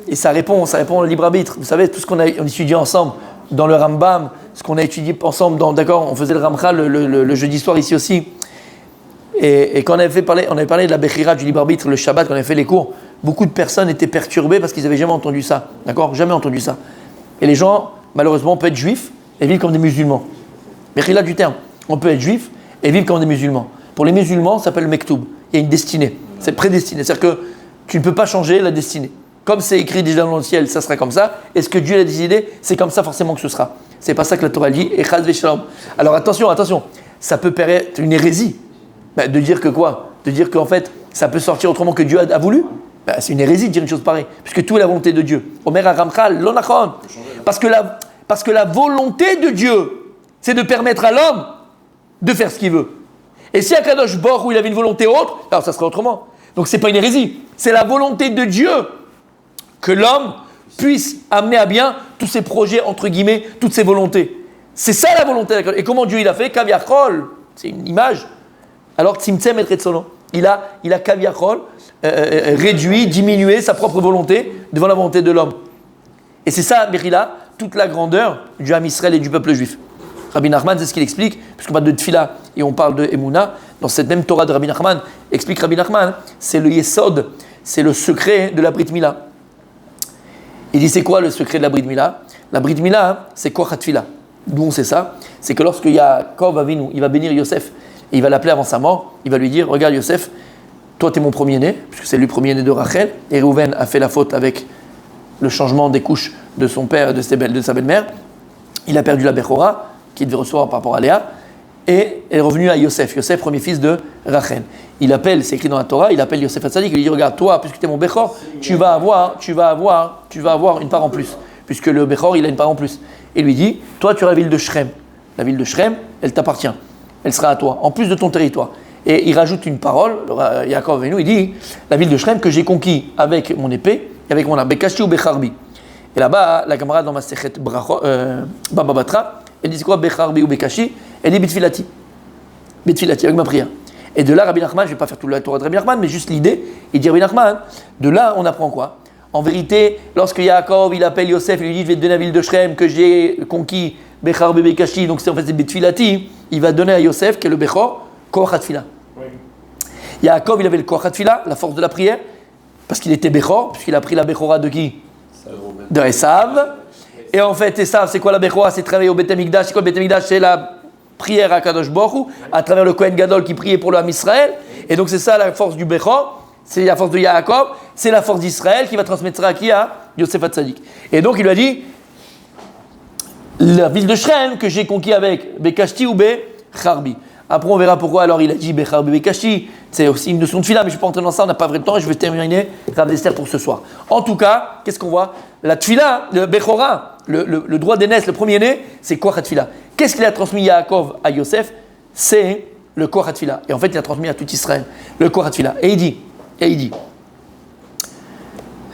Et ça répond au libre arbitre. Vous savez, tout ce qu'on a étudié ensemble dans le Rambam, ce qu'on a étudié ensemble d'accord, on faisait le Ramchal le jeudi soir ici aussi. Et quand on avait parlé de la Bechira, du libre arbitre, le Shabbat, quand on avait fait les cours, beaucoup de personnes étaient perturbées parce qu'ils n'avaient jamais entendu ça. D'accord ? Jamais entendu ça. Et les gens, malheureusement, on peut être juifs et vivre comme des musulmans. Bechira du terme. On peut être juif et vivre comme des musulmans. Pour les musulmans, ça s'appelle le Mektoub. Il y a une destinée. C'est prédestiné. C'est-à-dire que tu ne peux pas changer la destinée. Comme c'est écrit déjà dans le ciel, ça sera comme ça. Et ce que Dieu a décidé, c'est comme ça forcément que ce sera. C'est pas ça que la Torah dit. Et chas v'shalom. Alors attention. Ça peut paraître une hérésie. De dire que quoi ? De dire qu'en fait, ça peut sortir autrement que Dieu a voulu ? C'est une hérésie de dire une chose pareille. Puisque tout est la volonté de Dieu. Omer Aramchal, l'onachon. Parce que la volonté de Dieu, c'est de permettre à l'homme de faire ce qu'il veut. Et si à Kadosh Baruch où il avait une volonté autre, alors ça serait autrement. Donc c'est pas une hérésie. C'est la volonté de Dieu que l'homme puisse amener à bien tous ses projets, entre guillemets, toutes ses volontés. C'est ça la volonté. Et comment Dieu il a fait ? Kaviachol, c'est une image. Alors Tzimtzem et Retsono, il a Kaviachol réduit, diminué sa propre volonté devant la volonté de l'homme. Et c'est ça, Bechila, toute la grandeur du Ham Israël et du peuple juif. Rabbi Nachman, c'est ce qu'il explique, puisqu'on parle de Tfila et on parle de Emouna, dans cette même Torah de Rabbi Nachman, explique Rabbi Nachman, c'est le Yesod, c'est le secret de la Brit Mila. Il dit c'est quoi le secret de la Brit Mila ? La Brit Mila, c'est quoi Tfila ? D'où on sait ça ? C'est que lorsque Yaakov Avinu, il va bénir Yosef, et il va l'appeler avant sa mort, il va lui dire, regarde Yosef, toi tu es mon premier-né, puisque c'est lui le premier-né de Rachel, et Reuven a fait la faute avec le changement des couches de son père et de sa belle-mère. Il a perdu la Bechora, qu'il devait recevoir par rapport à Léa, et est revenu à Yosef, premier fils de Rachel. Il appelle, c'est écrit dans la Torah, il appelle Yosef Hatzadik, il lui dit, regarde, toi, puisque tu es mon Bechor, tu vas avoir une part en plus, puisque le Bechor, il a une part en plus. Et lui dit, toi, tu as la ville de Shrem. La ville de Shrem, elle t'appartient. Elle sera à toi, en plus de ton territoire. Et il rajoute une parole, Yaakov Avinu, il dit, la ville de Shrem que j'ai conquis avec mon épée, avec mon arme, Bekashi ou Becharbi. Et là-bas, la camarade dans ma Sechet Baba Batra, elle dit c'est quoi Becharbi ou Bekashi ? Elle dit Bitfilati. Bitfilati, avec ma prière. Et de là, Rabbi Nachman, je ne vais pas faire toute la Torah de Rabbi Nachman, mais juste l'idée, il dit Rabbi Nachman, de là, on apprend quoi ? En vérité, lorsque Yaakov, il appelle Yosef, il lui dit je vais te donner la ville de Shrem que j'ai conquis, Becharbi, Bekashi, donc c'est en fait c'est Bitfilati, il va donner à Yosef, qui est le Bechor, Koach HaTfila. Yaakov, il avait le Koach HaTfila, la force de la prière, parce qu'il était Bechor, puisqu'il a pris la Bechora de qui ? De Esav. Et en fait, Esav, c'est quoi la Bechora ? C'est travailler au Beth Amikdash. C'est quoi le Beth Amikdash ? C'est la prière à Kadosh Baruch Hu, à travers le Kohen Gadol qui priait pour le Ham Israël. Et donc, c'est ça la force du Bechor, c'est la force de Yaakov, c'est la force d'Israël qui va transmettre ça à qui ? À Yosef Hatzadik. Et donc, il lui a dit la ville de Shrem que j'ai conquis avec Bekashti ou Becharbi. Après, on verra pourquoi alors il a dit Becharbi Bekashi. C'est aussi une notion de fila, mais je ne vais pas entrer dans ça, on n'a pas vrai temps et je vais terminer Rav Dessler pour ce soir. En tout cas, qu'est-ce qu'on voit ? La tfila, le Bechora, le droit d'aînesse, le premier-né, c'est Koach HaTfila. Qu'est-ce qu'il a transmis Yaakov à Yosef ? C'est le Koach HaTfila. Et en fait, il a transmis à tout Israël le Koach HaTfila. Et il dit,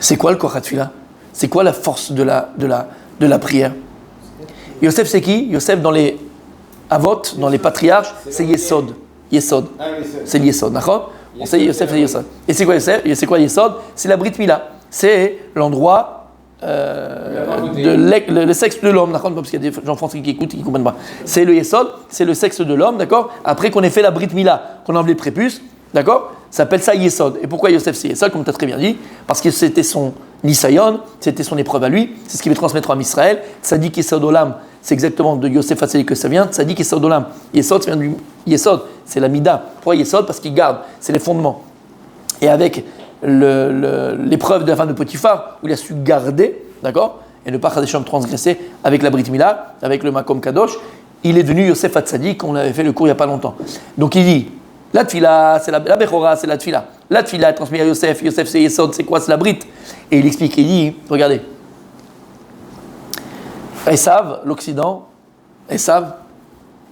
c'est quoi le Koach HaTfila ? C'est quoi la force de la prière ? Yosef, c'est qui ? Yosef, dans les Avot, dans les patriarches, c'est Yesod. Yesod. C'est l'Yesod, d'accord ? On sait Yosef, c'est Yesod. Et c'est quoi Yosef ? C'est quoi Yesod ? C'est la Brit Mila. C'est l'endroit, le sexe de l'homme, d'accord ? Parce qu'il y a des gens français qui écoutent et qui ne comprennent pas. C'est le Yesod, c'est le sexe de l'homme, d'accord ? Après qu'on ait fait la Brit Mila, qu'on a enlevé le prépuce, d'accord ? Ça s'appelle ça Yesod. Et pourquoi Yosef c'est Yesod, comme tu as très bien dit ? Parce que c'était son Nisayon, c'était son épreuve à lui, c'est ce qu'il veut transmettre à Israël. Tzadik Yesod Olam, c'est exactement de Yosef Hatzadik que ça vient. Tzadik Yesod Olam. Yesod, ça vient du Yesod, c'est la Mida. Pourquoi Yesod ? Parce qu'il garde, c'est les fondements. Et avec l'épreuve de la femme de Potiphar, où il a su garder, d'accord ? Et ne pas transgresser avec la Brit Mila, avec le Makom Kadosh, il est devenu Yosef Hatzadik, on avait fait le cours il n'y a pas longtemps. Donc il dit, la tfila, c'est la Bechora, c'est la tfila. La tfila est transmise à Yosef, Yosef c'est Yesod, c'est quoi, c'est la brite. Et il explique, il dit, regardez, Esav, l'Occident, Esav,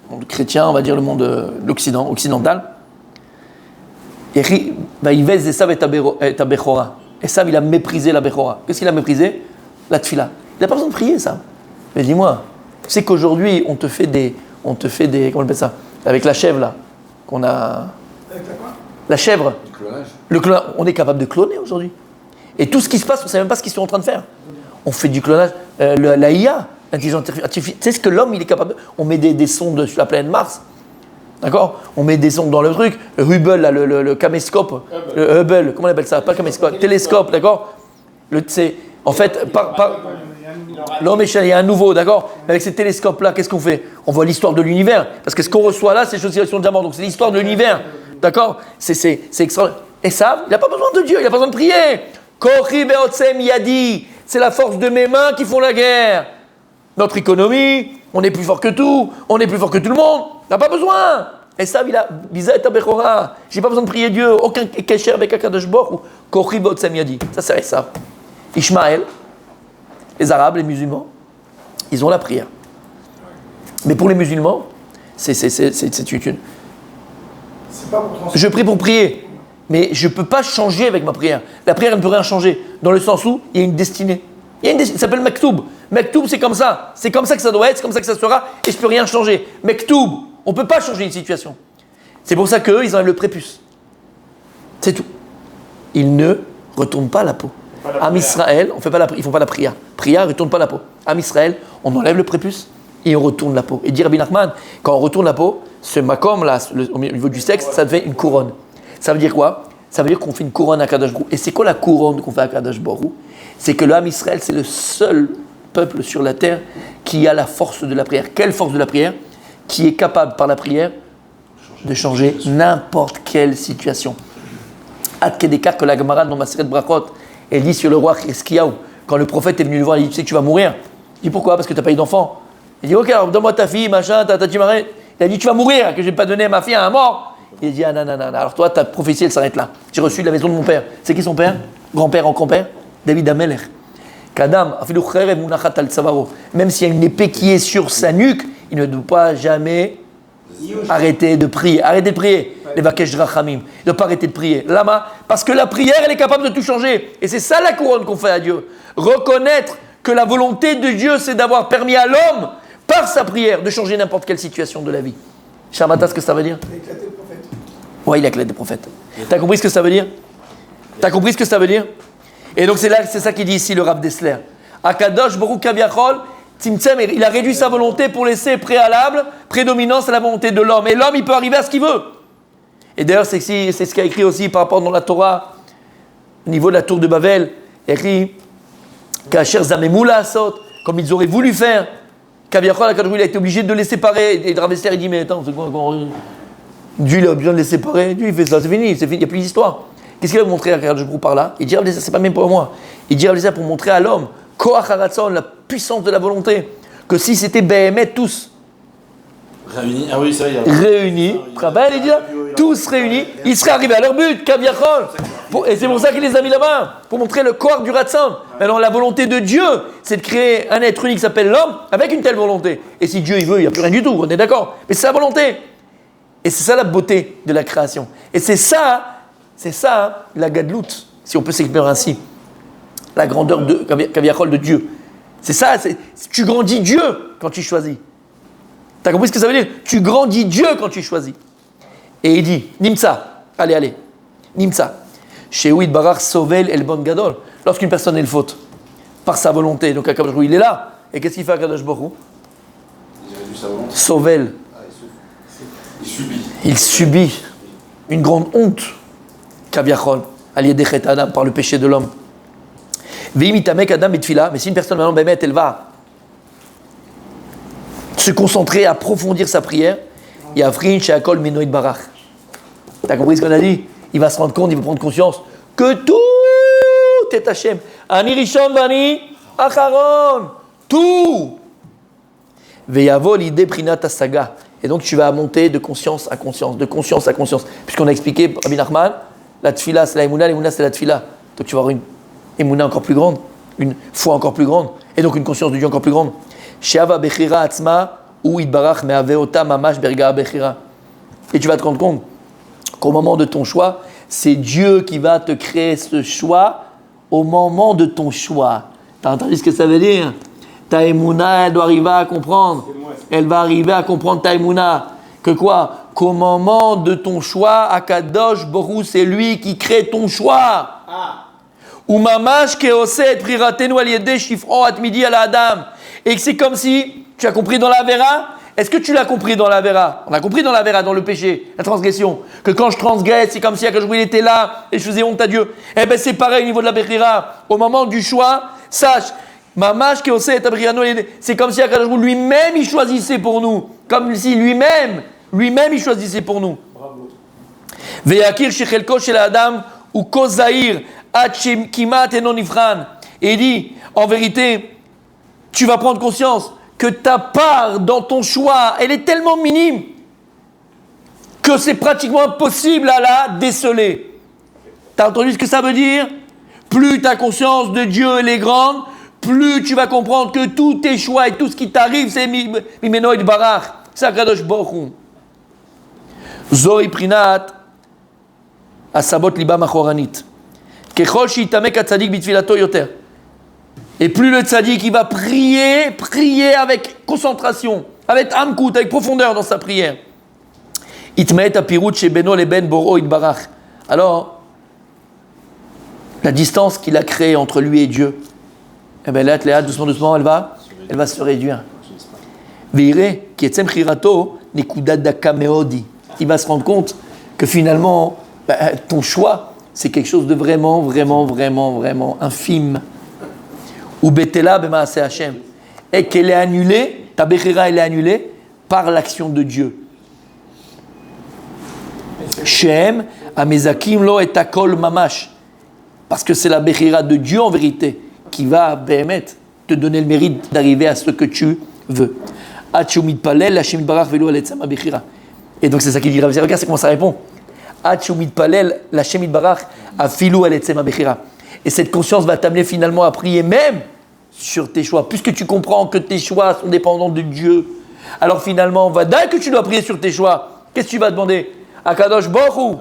le monde chrétien, on va dire le monde l'Occident, occidental, Yves Esav et ta Bechora. Esav, il a méprisé la Bechora. Qu'est-ce qu'il a méprisé? La tfila. Il n'a pas besoin de prier, ça. Mais dis-moi, tu sais qu'aujourd'hui, on te fait des, comment on appelle ça? Avec la chèvre, là, qu'on a... Avec la quoi? La chèvre. Le clonage. On est capable de cloner aujourd'hui. Et tout ce qui se passe, on ne sait même pas ce qu'ils sont en train de faire. On fait du clonage. La IA, l'intelligence artificielle, tu sais ce que l'homme, il est capable de... On met des sondes sur la planète Mars. D'accord? On met des sondes dans le truc. Le Hubble, là, le caméscope. Le Hubble, comment on appelle ça? Pas le caméscope, télescope, d'accord? En fait, l'homme est il y a un nouveau, d'accord? Mais avec ces télescopes-là, qu'est-ce qu'on fait? On voit l'histoire de l'univers. Parce que ce qu'on reçoit là, c'est l'oscillation de diamant. Donc c'est l'histoire de l'univers. D'accord? C'est extraordinaire. Et ça, il n'a pas besoin de Dieu, il n'a pas besoin de prier. Kochi beotsem yadi. C'est la force de mes mains qui font la guerre. Notre économie, on est plus fort que tout, on est plus fort que tout le monde. On n'a pas besoin. Et ça, il a Biza et Tabechora. J'ai pas besoin de prier Dieu. Aucun Kesher avec Akadosh Baruch ou Kochi beotsem yadi. Ça, c'est ça. Ishmaël, les Arabes, les musulmans, ils ont la prière. Mais pour les musulmans, c'est une. C'est pas pour Je prie pour prier, mais je ne peux pas changer avec ma prière. La prière, elle ne peut rien changer, dans le sens où il y a une destinée. Il y a une destinée, ça s'appelle Mektoub. Mektoub, c'est comme ça. C'est comme ça que ça doit être, c'est comme ça que ça sera, et je ne peux rien changer. Mektoub, on ne peut pas changer une situation. C'est pour ça qu'eux, ils enlèvent le prépuce. C'est tout. Ils ne retournent pas la peau. Am Israël, ils ne font pas la prière. Prière, ils ne retournent pas la peau. Am Israël, on enlève le prépuce et on retourne la peau. Et dit Rabbi Nachman, quand on retourne la peau, ce makom là, au niveau du sexe, ça devient une couronne. Ça veut dire quoi? Ça veut dire qu'on fait une couronne à Kadosh Baruch. Et c'est quoi la couronne qu'on fait à Kadosh Baruch? C'est que le Am Israël, c'est le seul peuple sur la terre qui a la force de la prière. Quelle force de la prière? Qui est capable par la prière de changer n'importe quelle situation. Ad Kedekar que la Gemara dans Maseret Brachot, elle dit sur le roi Eskiaou, quand le prophète est venu le voir, il dit, tu sais que tu vas mourir. Il dit, pourquoi? Parce que tu n'as pas eu d'enfant. Il dit, ok, alors donne-moi ta fille, machin, tu m'as... Il a dit, tu vas mourir, que je n'ai pas donné à ma fille à un mort. Il a dit, ah non, alors toi, ta prophétie, elle s'arrête là. J'ai reçu de la maison de mon père. C'est qui son père? Grand-père en grand-père? David Ameler. Kadam, même s'il y a une épée qui est sur sa nuque, il ne doit pas jamais arrêter de prier. Arrêtez de prier. Les Vakesh Rachamim. Il ne doit pas arrêter de prier. Lama, parce que la prière, elle est capable de tout changer. Et c'est ça la couronne qu'on fait à Dieu. Reconnaître que la volonté de Dieu, c'est d'avoir permis à l'homme, par sa prière, de changer n'importe quelle situation de la vie. Shamata, ce que ça veut dire? Il a éclaté le prophète. Ouais, il a éclaté le prophète. T'as compris ce que ça veut dire? T'as compris ce que ça veut dire? Et donc c'est ça qu'il dit ici, le Rav Dessler. Akadosh Baruch Kaviachol, Tzimtzem, il a réduit sa volonté pour laisser prédominance à la volonté de l'homme. Et l'homme, il peut arriver à ce qu'il veut. Et d'ailleurs, c'est ce qu'il a écrit aussi par rapport dans la Torah, au niveau de la tour de Babel, écrit Kacher Zamemoula Asot, comme ils auraient voulu faire. Kaviachol, il a été obligé de les séparer. Et Rav Dessler, il dit, mais attends, c'est quoi Dieu, il a besoin de les séparer. Dieu, il fait ça, c'est fini, il n'y a plus d'histoire. Qu'est-ce qu'il va montrer à Kadosh Baruch par là? Il dit, c'est pas même pour moi. Il dit, pour montrer à l'homme, Koach Haratzon, la puissance de la volonté, que si c'était Béhémet, tous Réunis. Ah oui, ça y est. réunis, il dit, tous réunis, ils seraient arrivés à leur but, Kaviachol. Et c'est pour ça qu'il les a mis là-bas, pour montrer le Koach du Ratzon. Alors la volonté de Dieu, c'est de créer un être unique qui s'appelle l'homme, avec une telle volonté. Et si Dieu il veut, il n'y a plus rien du tout, on est d'accord. Mais c'est sa volonté. Et c'est ça la beauté de la création. Et c'est ça la gadlout, si on peut s'exprimer ainsi. La grandeur de Kaviachol de Dieu. C'est ça, tu grandis Dieu quand tu choisis. T'as compris ce que ça veut dire? Tu grandis Dieu quand tu choisis. Et il dit, Nimsa, allez, Nimsa. Sheouid Barar Sovel El Bon Gadol. Lorsqu'une personne est le faute, par sa volonté, donc Akadosh Baruch Hu, il est là. Et qu'est-ce qu'il fait Akadosh Baruch Hu? Il réduit sa volonté. Sovel. Il subit une grande honte. Kaviachol, Aliédechet Adam, par le péché de l'homme. Veimitamek Adam et Tfila, mais si une personne maintenant, elle va se concentrer, approfondir sa prière, il y a Frin Sheakol Menoïd Barach. T'as compris ce qu'on a dit? Il va se rendre compte, il va prendre conscience que tout est Hachem. Ani Rishon Vani Acharon. Tout. Veyavo l'idée prinat saga. Et donc tu vas monter de conscience à conscience, de conscience à conscience. Puisqu'on a expliqué, Rabbi Nachman, la tfila c'est la l'émouna c'est la tfila. Donc tu vas avoir une émouna encore plus grande, une foi encore plus grande, et donc une conscience de Dieu encore plus grande. Sheava bechira atzma ou idbarach meaveota mamash berga bechira. Et tu vas te rendre compte qu'au moment de ton choix, c'est Dieu qui va te créer ce choix au moment de ton choix. Tu as entendu ce que ça veut dire? Ta émouna, elle doit arriver à comprendre. Elle va arriver à comprendre ta émouna. Que quoi? Qu'au moment de ton choix, Akadosh Borou, c'est lui qui crée ton choix. Ou mamash keoset priratenu aliede shifro atmidi ala adam. Et que c'est comme si, tu as compris dans la Vera. Est-ce que tu l'as compris dans la Vera? On a compris dans la Vera, dans le péché, la transgression, que quand je transgresse, c'est comme si Akadosh Borou était là et je faisais honte à Dieu. Eh bien, c'est pareil au niveau de la Bechira. Au moment du choix, sache, mamash keoset priratenu aliede, c'est comme si Akadosh Borou lui-même il choisissait pour nous, comme si lui-même il choisissait pour nous. Ve'yakir shechelko shel adam ou kozair ad kimat enon nifran. Et il dit, en vérité, tu vas prendre conscience que ta part dans ton choix, elle est tellement minime que c'est pratiquement impossible à la déceler. Tu as entendu ce que ça veut dire? Plus ta conscience de Dieu elle est grande, plus tu vas comprendre que tous tes choix et tout ce qui t'arrive, c'est Mimeno et Barach. C'est Akadosh Baruch Hu. Zori Prinat Asabot Liba Machoranit. Kechol Shitamek Atzadik Bitfilato Yoter. Et plus le tzaddik il va prier avec concentration, avec amkout, avec profondeur dans sa prière. Itmeet apirut shebeno leben boro itbarach. Alors, la distance qu'il a créée entre lui et Dieu, eh bien là, doucement, elle va se réduire. Veire ki etzem chirato nekudat daka meodi. Il va se rendre compte que finalement, ton choix, c'est quelque chose de vraiment infime. Ou betela b'maaseh Hashem, et qu'elle est annulée, ta bechira elle est annulée par l'action de Dieu. Shem amezakim lo et akol mamash, parce que c'est la bechira de Dieu en vérité qui va te donner le mérite d'arriver à ce que tu veux. Atchumit palel Hashem barach velo aletzam bechira. Et donc c'est ça qu'il dit. Regarde c'est comment ça répond. Atchumit palel Hashem barach afilu aletzam bechira. Et cette conscience va t'amener finalement à prier même sur tes choix. Puisque tu comprends que tes choix sont dépendants de Dieu, alors finalement, dès que tu dois prier sur tes choix, qu'est-ce que tu vas demander? Akadosh Baruch Hu,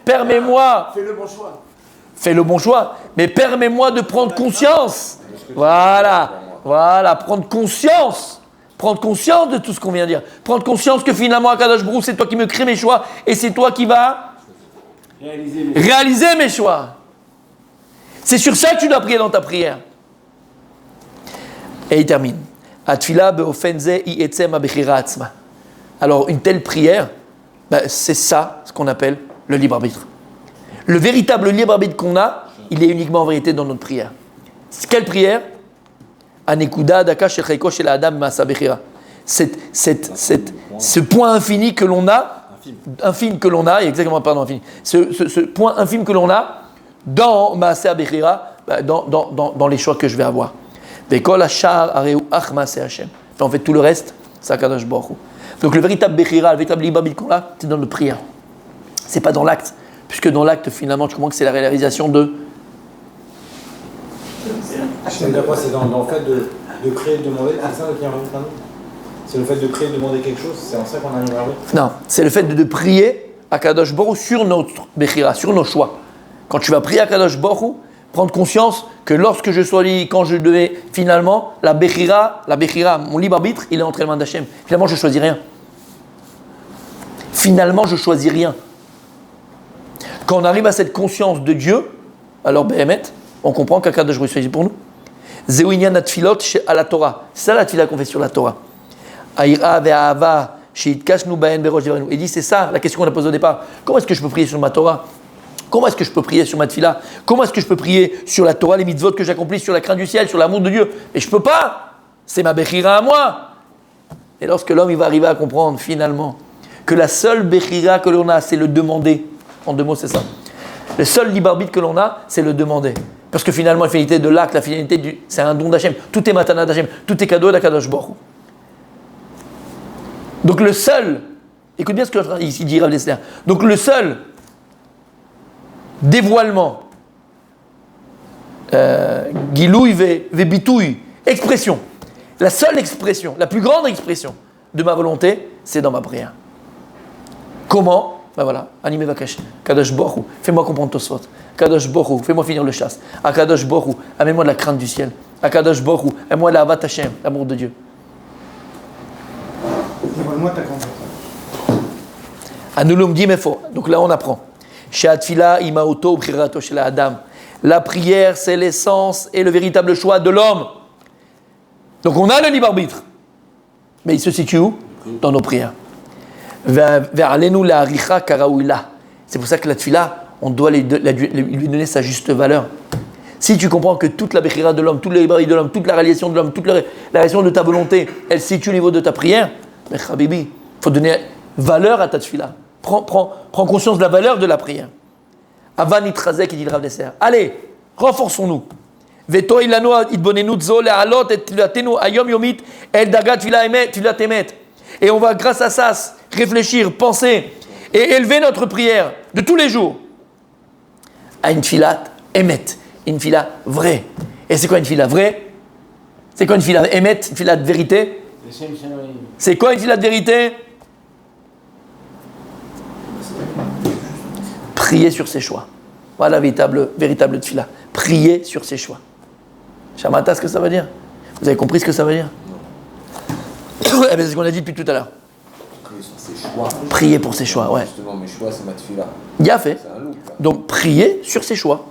permets-moi. Fais le bon choix. Mais permets-moi de prendre conscience. Voilà, prendre conscience. Prendre conscience de tout ce qu'on vient de dire. Prendre conscience que finalement, Akadosh Baruch Hu, c'est toi qui me crée mes choix et c'est toi qui vas réaliser mes choix. C'est sur ça que tu dois prier dans ta prière. Et il termine. Alors, une telle prière, c'est ça ce qu'on appelle le libre arbitre. Le véritable libre arbitre qu'on a, il est uniquement en vérité dans notre prière. Quelle prière? Ce point infini que l'on a, ce point infime que l'on a dans Maaseh Bechira, dans les choix que je vais avoir. En fait, tout le reste, c'est Akadosh Baruch Hu. Donc le véritable Bechira, le véritable libre arbitre qu'on a, c'est dans notre prière. C'est pas dans l'acte, puisque dans l'acte, finalement, tu comprends que c'est la réalisation de. C'est dans le fait de créer et de demander, c'est ça qui arrive maintenant. C'est le fait de prier et de demander quelque chose, c'est en ça qu'on arrive à arriver. Non, c'est le fait de prier Akadosh Baruch Hu sur notre Bechira, sur nos choix. Quand tu vas prier Akadosh Baruch Hu, prendre conscience que lorsque je sois libre, quand je devais, finalement, la Bechira, mon libre arbitre, il est entre les mains d'Hachem. Finalement, je ne choisis rien. Quand on arrive à cette conscience de Dieu, alors Béhémet, on comprend qu'Akadosh Baruch Hu choisit pour nous. Zéouinian atfilot à la Torah. C'est ça la tfila qu'on fait sur la Torah. Aïra ve'ahava she'itkashnu bahen berosh devarenu. Il dit, c'est ça la question qu'on a posée au départ. Comment est-ce que je peux prier sur ma Torah? Comment est-ce que je peux prier sur ma tfila? Comment est-ce que je peux prier sur la Torah, les mitzvot que j'accomplis, sur la crainte du ciel, sur l'amour de Dieu? Mais je ne peux pas. C'est ma bechira à moi. Et lorsque l'homme il va arriver à comprendre finalement que la seule bechira que l'on a, c'est le demander. En 2 mots, c'est ça. Le seul libre arbitre que l'on a, c'est le demander. Parce que finalement, la finalité de l'acte, c'est un don d'Hachem. Tout est matana d'Hachem. Tout est cadeau d'Akadosh Baruch Hu. Donc le seul, écoute bien ce que ici dit Rav Dessler. Donc le seul dévoilement, gilouï ve bitouï, expression, la seule expression, la plus grande expression de ma volonté, c'est dans ma prière. Comment? Ben voilà, animé Vakash, Kadosh Borou, fais-moi comprendre Tosfot, Kadosh Borou, fais-moi finir le chasse, Akadosh Borou, amène-moi de la crainte du ciel, Akadosh Borou, amène-moi de la Avat Hashem, l'amour de Dieu. Dévoile-moi ta confiance. Anulum Gimefo, donc là on apprend. Sheatfila imaoto b'chirato shel Adam. La prière, c'est l'essence et le véritable choix de l'homme. Donc on a le libre arbitre, mais il se situe où? Dans nos prières. C'est pour ça que la tfila, on doit lui donner sa juste valeur. Si tu comprends que toute la béchira de l'homme, toute la librairie de l'homme, toute la réalisation de l'homme, toute la réalisation de ta volonté, elle se situe au niveau de ta prière, mais Habibi, il faut donner valeur à ta tfila. Prends conscience de la valeur de la prière. Avan itrazek, il dit le Rav Dessler. Allez, renforçons-nous. Veto ilano itbonenu dzo le'alot et tfilatenu ayom yomit el dagat tfila emet. Et on va, grâce à ça, réfléchir, penser et élever notre prière de tous les jours à une filat émet, une filat vraie. Et c'est quoi une filat vraie? C'est quoi une filat émet, une filat de vérité? C'est quoi une filat de vérité? Prier sur ses choix. Voilà la véritable filat. Prier sur ses choix. Shamata, ce que ça veut dire? Vous avez compris ce que ça veut dire? Eh bien, c'est ce qu'on a dit depuis tout à l'heure. Prier sur ses choix. Prier pour ses choix, ouais. Justement, mes choix, c'est ma tefila. Il a fait. C'est un loop, là. Donc, prier sur ses choix.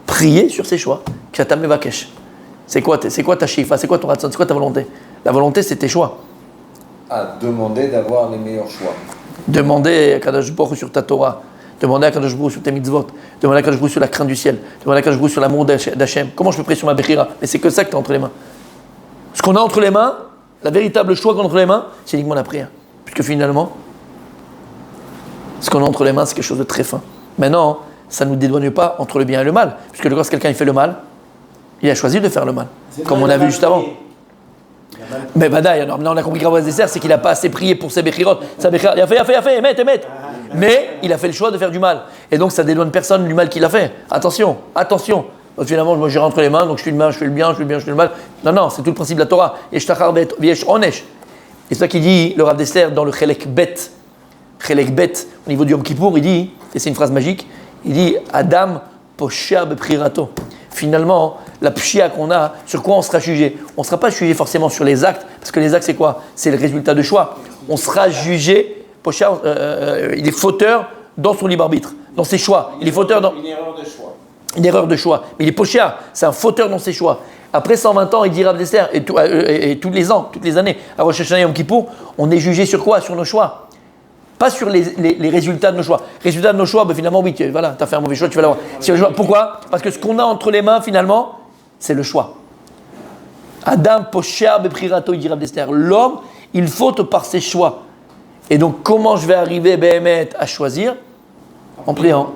Prier sur ses choix. Khatam Mevakesh. C'est quoi ta chifa? C'est quoi ton ratson? C'est quoi ta volonté? La volonté, c'est tes choix. À demander d'avoir les meilleurs choix. Demander à Kadosh Baruch sur ta Torah. Demander à Kadosh Baruch sur tes mitzvot. Demander à Kadosh Baruch sur la crainte du ciel. Demander à Kadosh Baruch sur l'amour d'Hachem. Comment je peux prier sur ma Bechira? Mais c'est que ça que tu as entre les mains. Ce qu'on a entre les mains, la véritable choix qu'on a entre les mains, c'est uniquement la prière. Puisque finalement, ce qu'on a entre les mains, c'est quelque chose de très fin. Maintenant, ça ne nous dédouane pas entre le bien et le mal. Puisque lorsque quelqu'un il fait le mal, il a choisi de faire le mal. Comme on a vu juste avant. Mais Badaï, là on a compris grave dessert, c'est qu'il n'a pas assez prié pour ses Bechirot. Il a fait, émet. Mais il a fait le choix de faire du mal. Et donc ça dédouane personne du mal qu'il a fait. Attention. Donc finalement, moi j'ai rentré les mains, donc je suis le mal, je fais le bien, je fais le mal. Non, c'est tout le principe de la Torah. Yesh tachar bet, yesh onesh. Et c'est ça qu'il dit, le Rav Dessler, dans le Chelek Bet, au niveau du Yom Kippour, il dit, et c'est une phrase magique, il dit Adam poshia beprirato. Finalement, la pshia qu'on a, sur quoi on sera jugé? On ne sera pas jugé forcément sur les actes, parce que les actes c'est quoi? C'est le résultat de choix. On sera jugé, poshia, il est fauteur dans son libre arbitre, dans ses choix. Il est fauteur dans. Une erreur de choix. Une erreur de choix. Mais il est poshia, c'est un fauteur dans ses choix. Après 120 ans, il dit Rav Dessler, et tous les ans, toutes les années, à Rosh Hashanah et Yom Kippour, on est jugé sur quoi? Sur nos choix. Pas sur les résultats de nos choix. Résultats de nos choix, finalement, oui, tu as fait un mauvais choix, tu vas l'avoir. Pourquoi? Parce que ce qu'on a entre les mains, finalement, c'est le choix. Adam poshia beprirato, il dit Rav Dessler. L'homme, il faute par ses choix. Et donc, comment je vais arriver, Béhémet, à choisir? En priant.